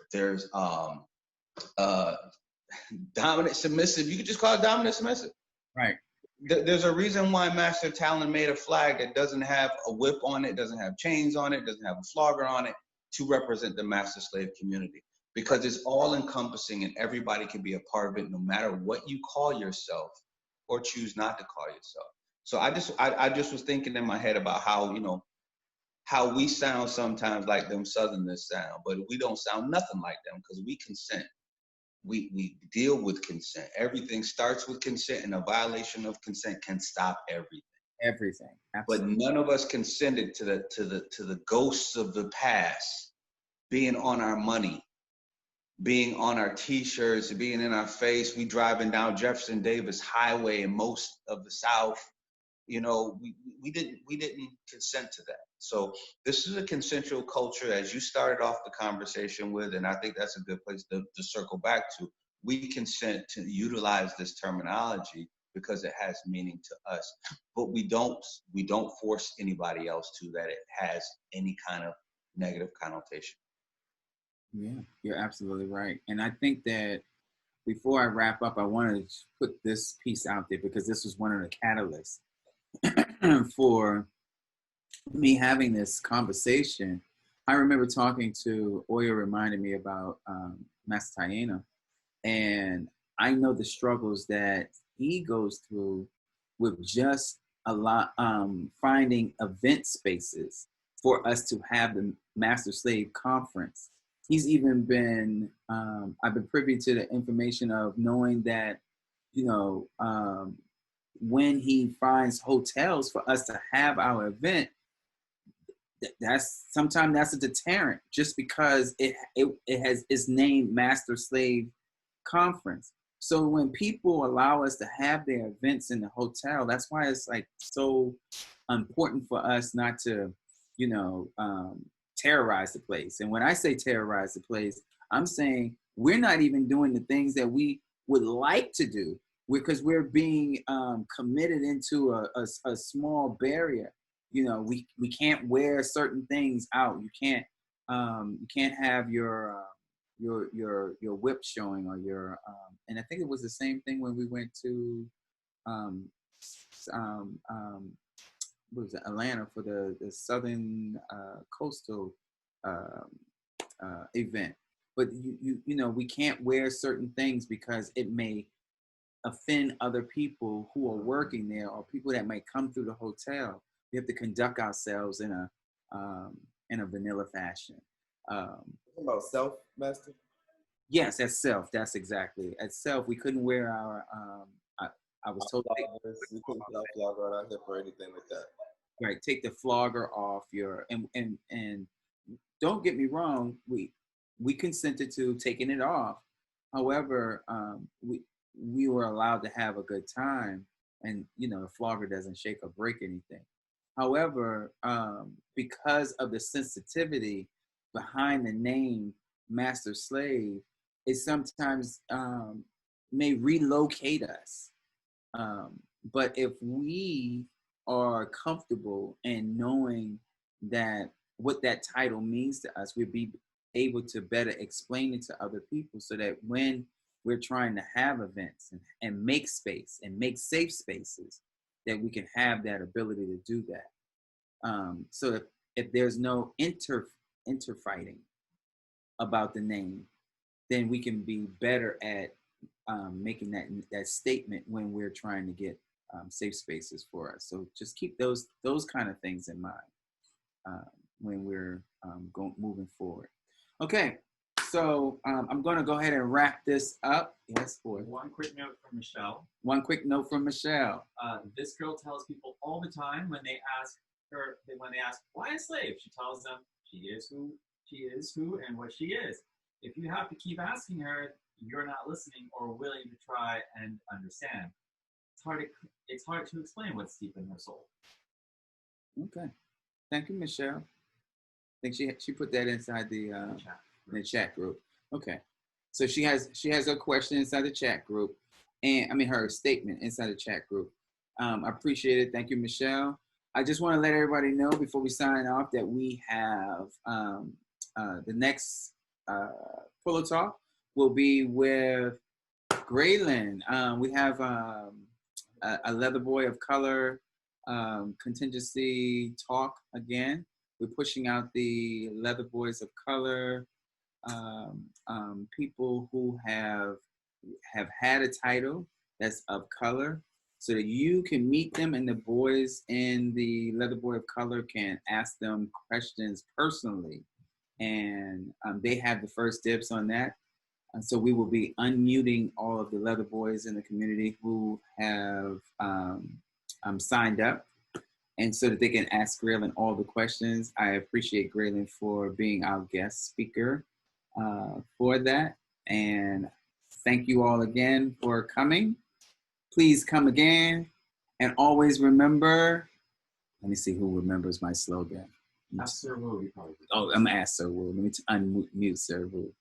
dominant submissive. You could just call it dominant submissive. Right. There's a reason why Master Talon made a flag that doesn't have a whip on it, doesn't have chains on it, doesn't have a flogger on it, to represent the master slave community, because it's all encompassing and everybody can be a part of it, no matter what you call yourself or choose not to call yourself. So I just was thinking in my head about how, you know, how we sound sometimes like them Southerners sound, but we don't sound nothing like them because we consent. we deal with consent. Everything starts with consent, and a violation of consent can stop everything. Everything. Absolutely. But none of us consented to the ghosts of the past being on our money, being on our T-shirts, being in our face. We driving down Jefferson Davis Highway in most of the South. You know, we didn't consent to that. So this is a consensual culture, as you started off the conversation with, and I think that's a good place to circle back to. We consent to utilize this terminology because it has meaning to us, but we don't force anybody else to, that it has any kind of negative connotation. Yeah, you're absolutely right. And I think that before I wrap up, I want to put this piece out there because this was one of the catalysts for me having this conversation. I remember talking to Oya, reminded me about Master Taina, and I know the struggles that he goes through with just a lot finding event spaces for us to have the Master Slave Conference. He's even been I've been privy to the information of knowing that, you know, when he finds hotels for us to have our event, that's sometimes that's a deterrent, just because it has its named Master Slave Conference. So when people allow us to have their events in the hotel, that's why it's like so important for us not to, you know, terrorize the place. And when I say terrorize the place, I'm saying we're not even doing the things that we would like to do, because we're being committed into a small barrier. You know, we can't wear certain things out. You can't have your whip showing, or your and I think it was the same thing when we went to what was it, Atlanta, for the Southern Coastal event. But you know, we can't wear certain things because it may offend other people who are working there, or people that might come through the hotel. We have to conduct ourselves in a vanilla fashion. About self, Master? Yes, that's self. That's exactly at self. We couldn't wear our. I was told we couldn't put our flogger on our hip or anything like that. Right, take the flogger off your and don't get me wrong. We consented to taking it off. However, we were allowed to have a good time, and you know, the flogger doesn't shake or break anything. However, because of the sensitivity behind the name Master Slave, it sometimes may relocate us. But if we are comfortable in knowing that what that title means to us, we'll be able to better explain it to other people, so that when we're trying to have events and make space and make safe spaces, that we can have that ability to do that. So if there's no interfighting about the name, then we can be better at making that statement when we're trying to get safe spaces for us. So just keep those kind of things in mind when we're moving forward. Okay, so I'm going to go ahead and wrap this up. Yes, boy. One quick note from Michelle. One quick note from Michelle. This girl tells people all the time when they ask why a slave, she tells them she is who and what she is. If you have to keep asking her, you're not listening or willing to try and understand. It's hard to explain what's deep in her soul. Okay, thank you, Michelle. I think she put that inside the chat group. Okay, so she has her question inside the chat group, and I mean her statement inside the chat group. I appreciate it. Thank you, Michelle. I just want to let everybody know before we sign off that we have the next Pillow Talk will be with Graylin. We have a Leather Boy of Color contingency talk again. We're pushing out the Leather Boys of Color, people who have had a title that's of color, so that you can meet them, and the boys in the Leather Boy of Color can ask them questions personally, and they have the first dibs on that. So we will be unmuting all of the leather boys in the community who have signed up, and so that they can ask Graylin all the questions. I appreciate Graylin for being our guest speaker for that. And thank you all again for coming. Please come again. And always remember, let me see who remembers my slogan. Ask Sir Wu, you probably did. Oh, I'm gonna ask Sir Wu. Let me unmute Sir Wu.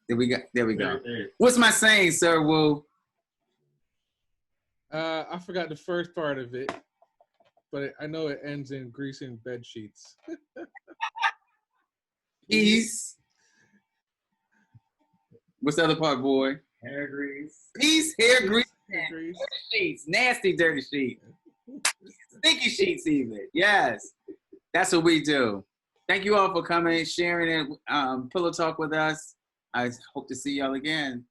There we go. There. What's my saying, Sir Wu? I forgot the first part of it, but I know it ends in greasing bed sheets. Peace. What's the other part, boy? Hair grease. Peace, hair grease, grease. dirty sheets, nasty dirty sheets, stinky sheets even. Yes, that's what we do. Thank you all for coming, sharing it, Pillow Talk with us. I hope to see y'all again.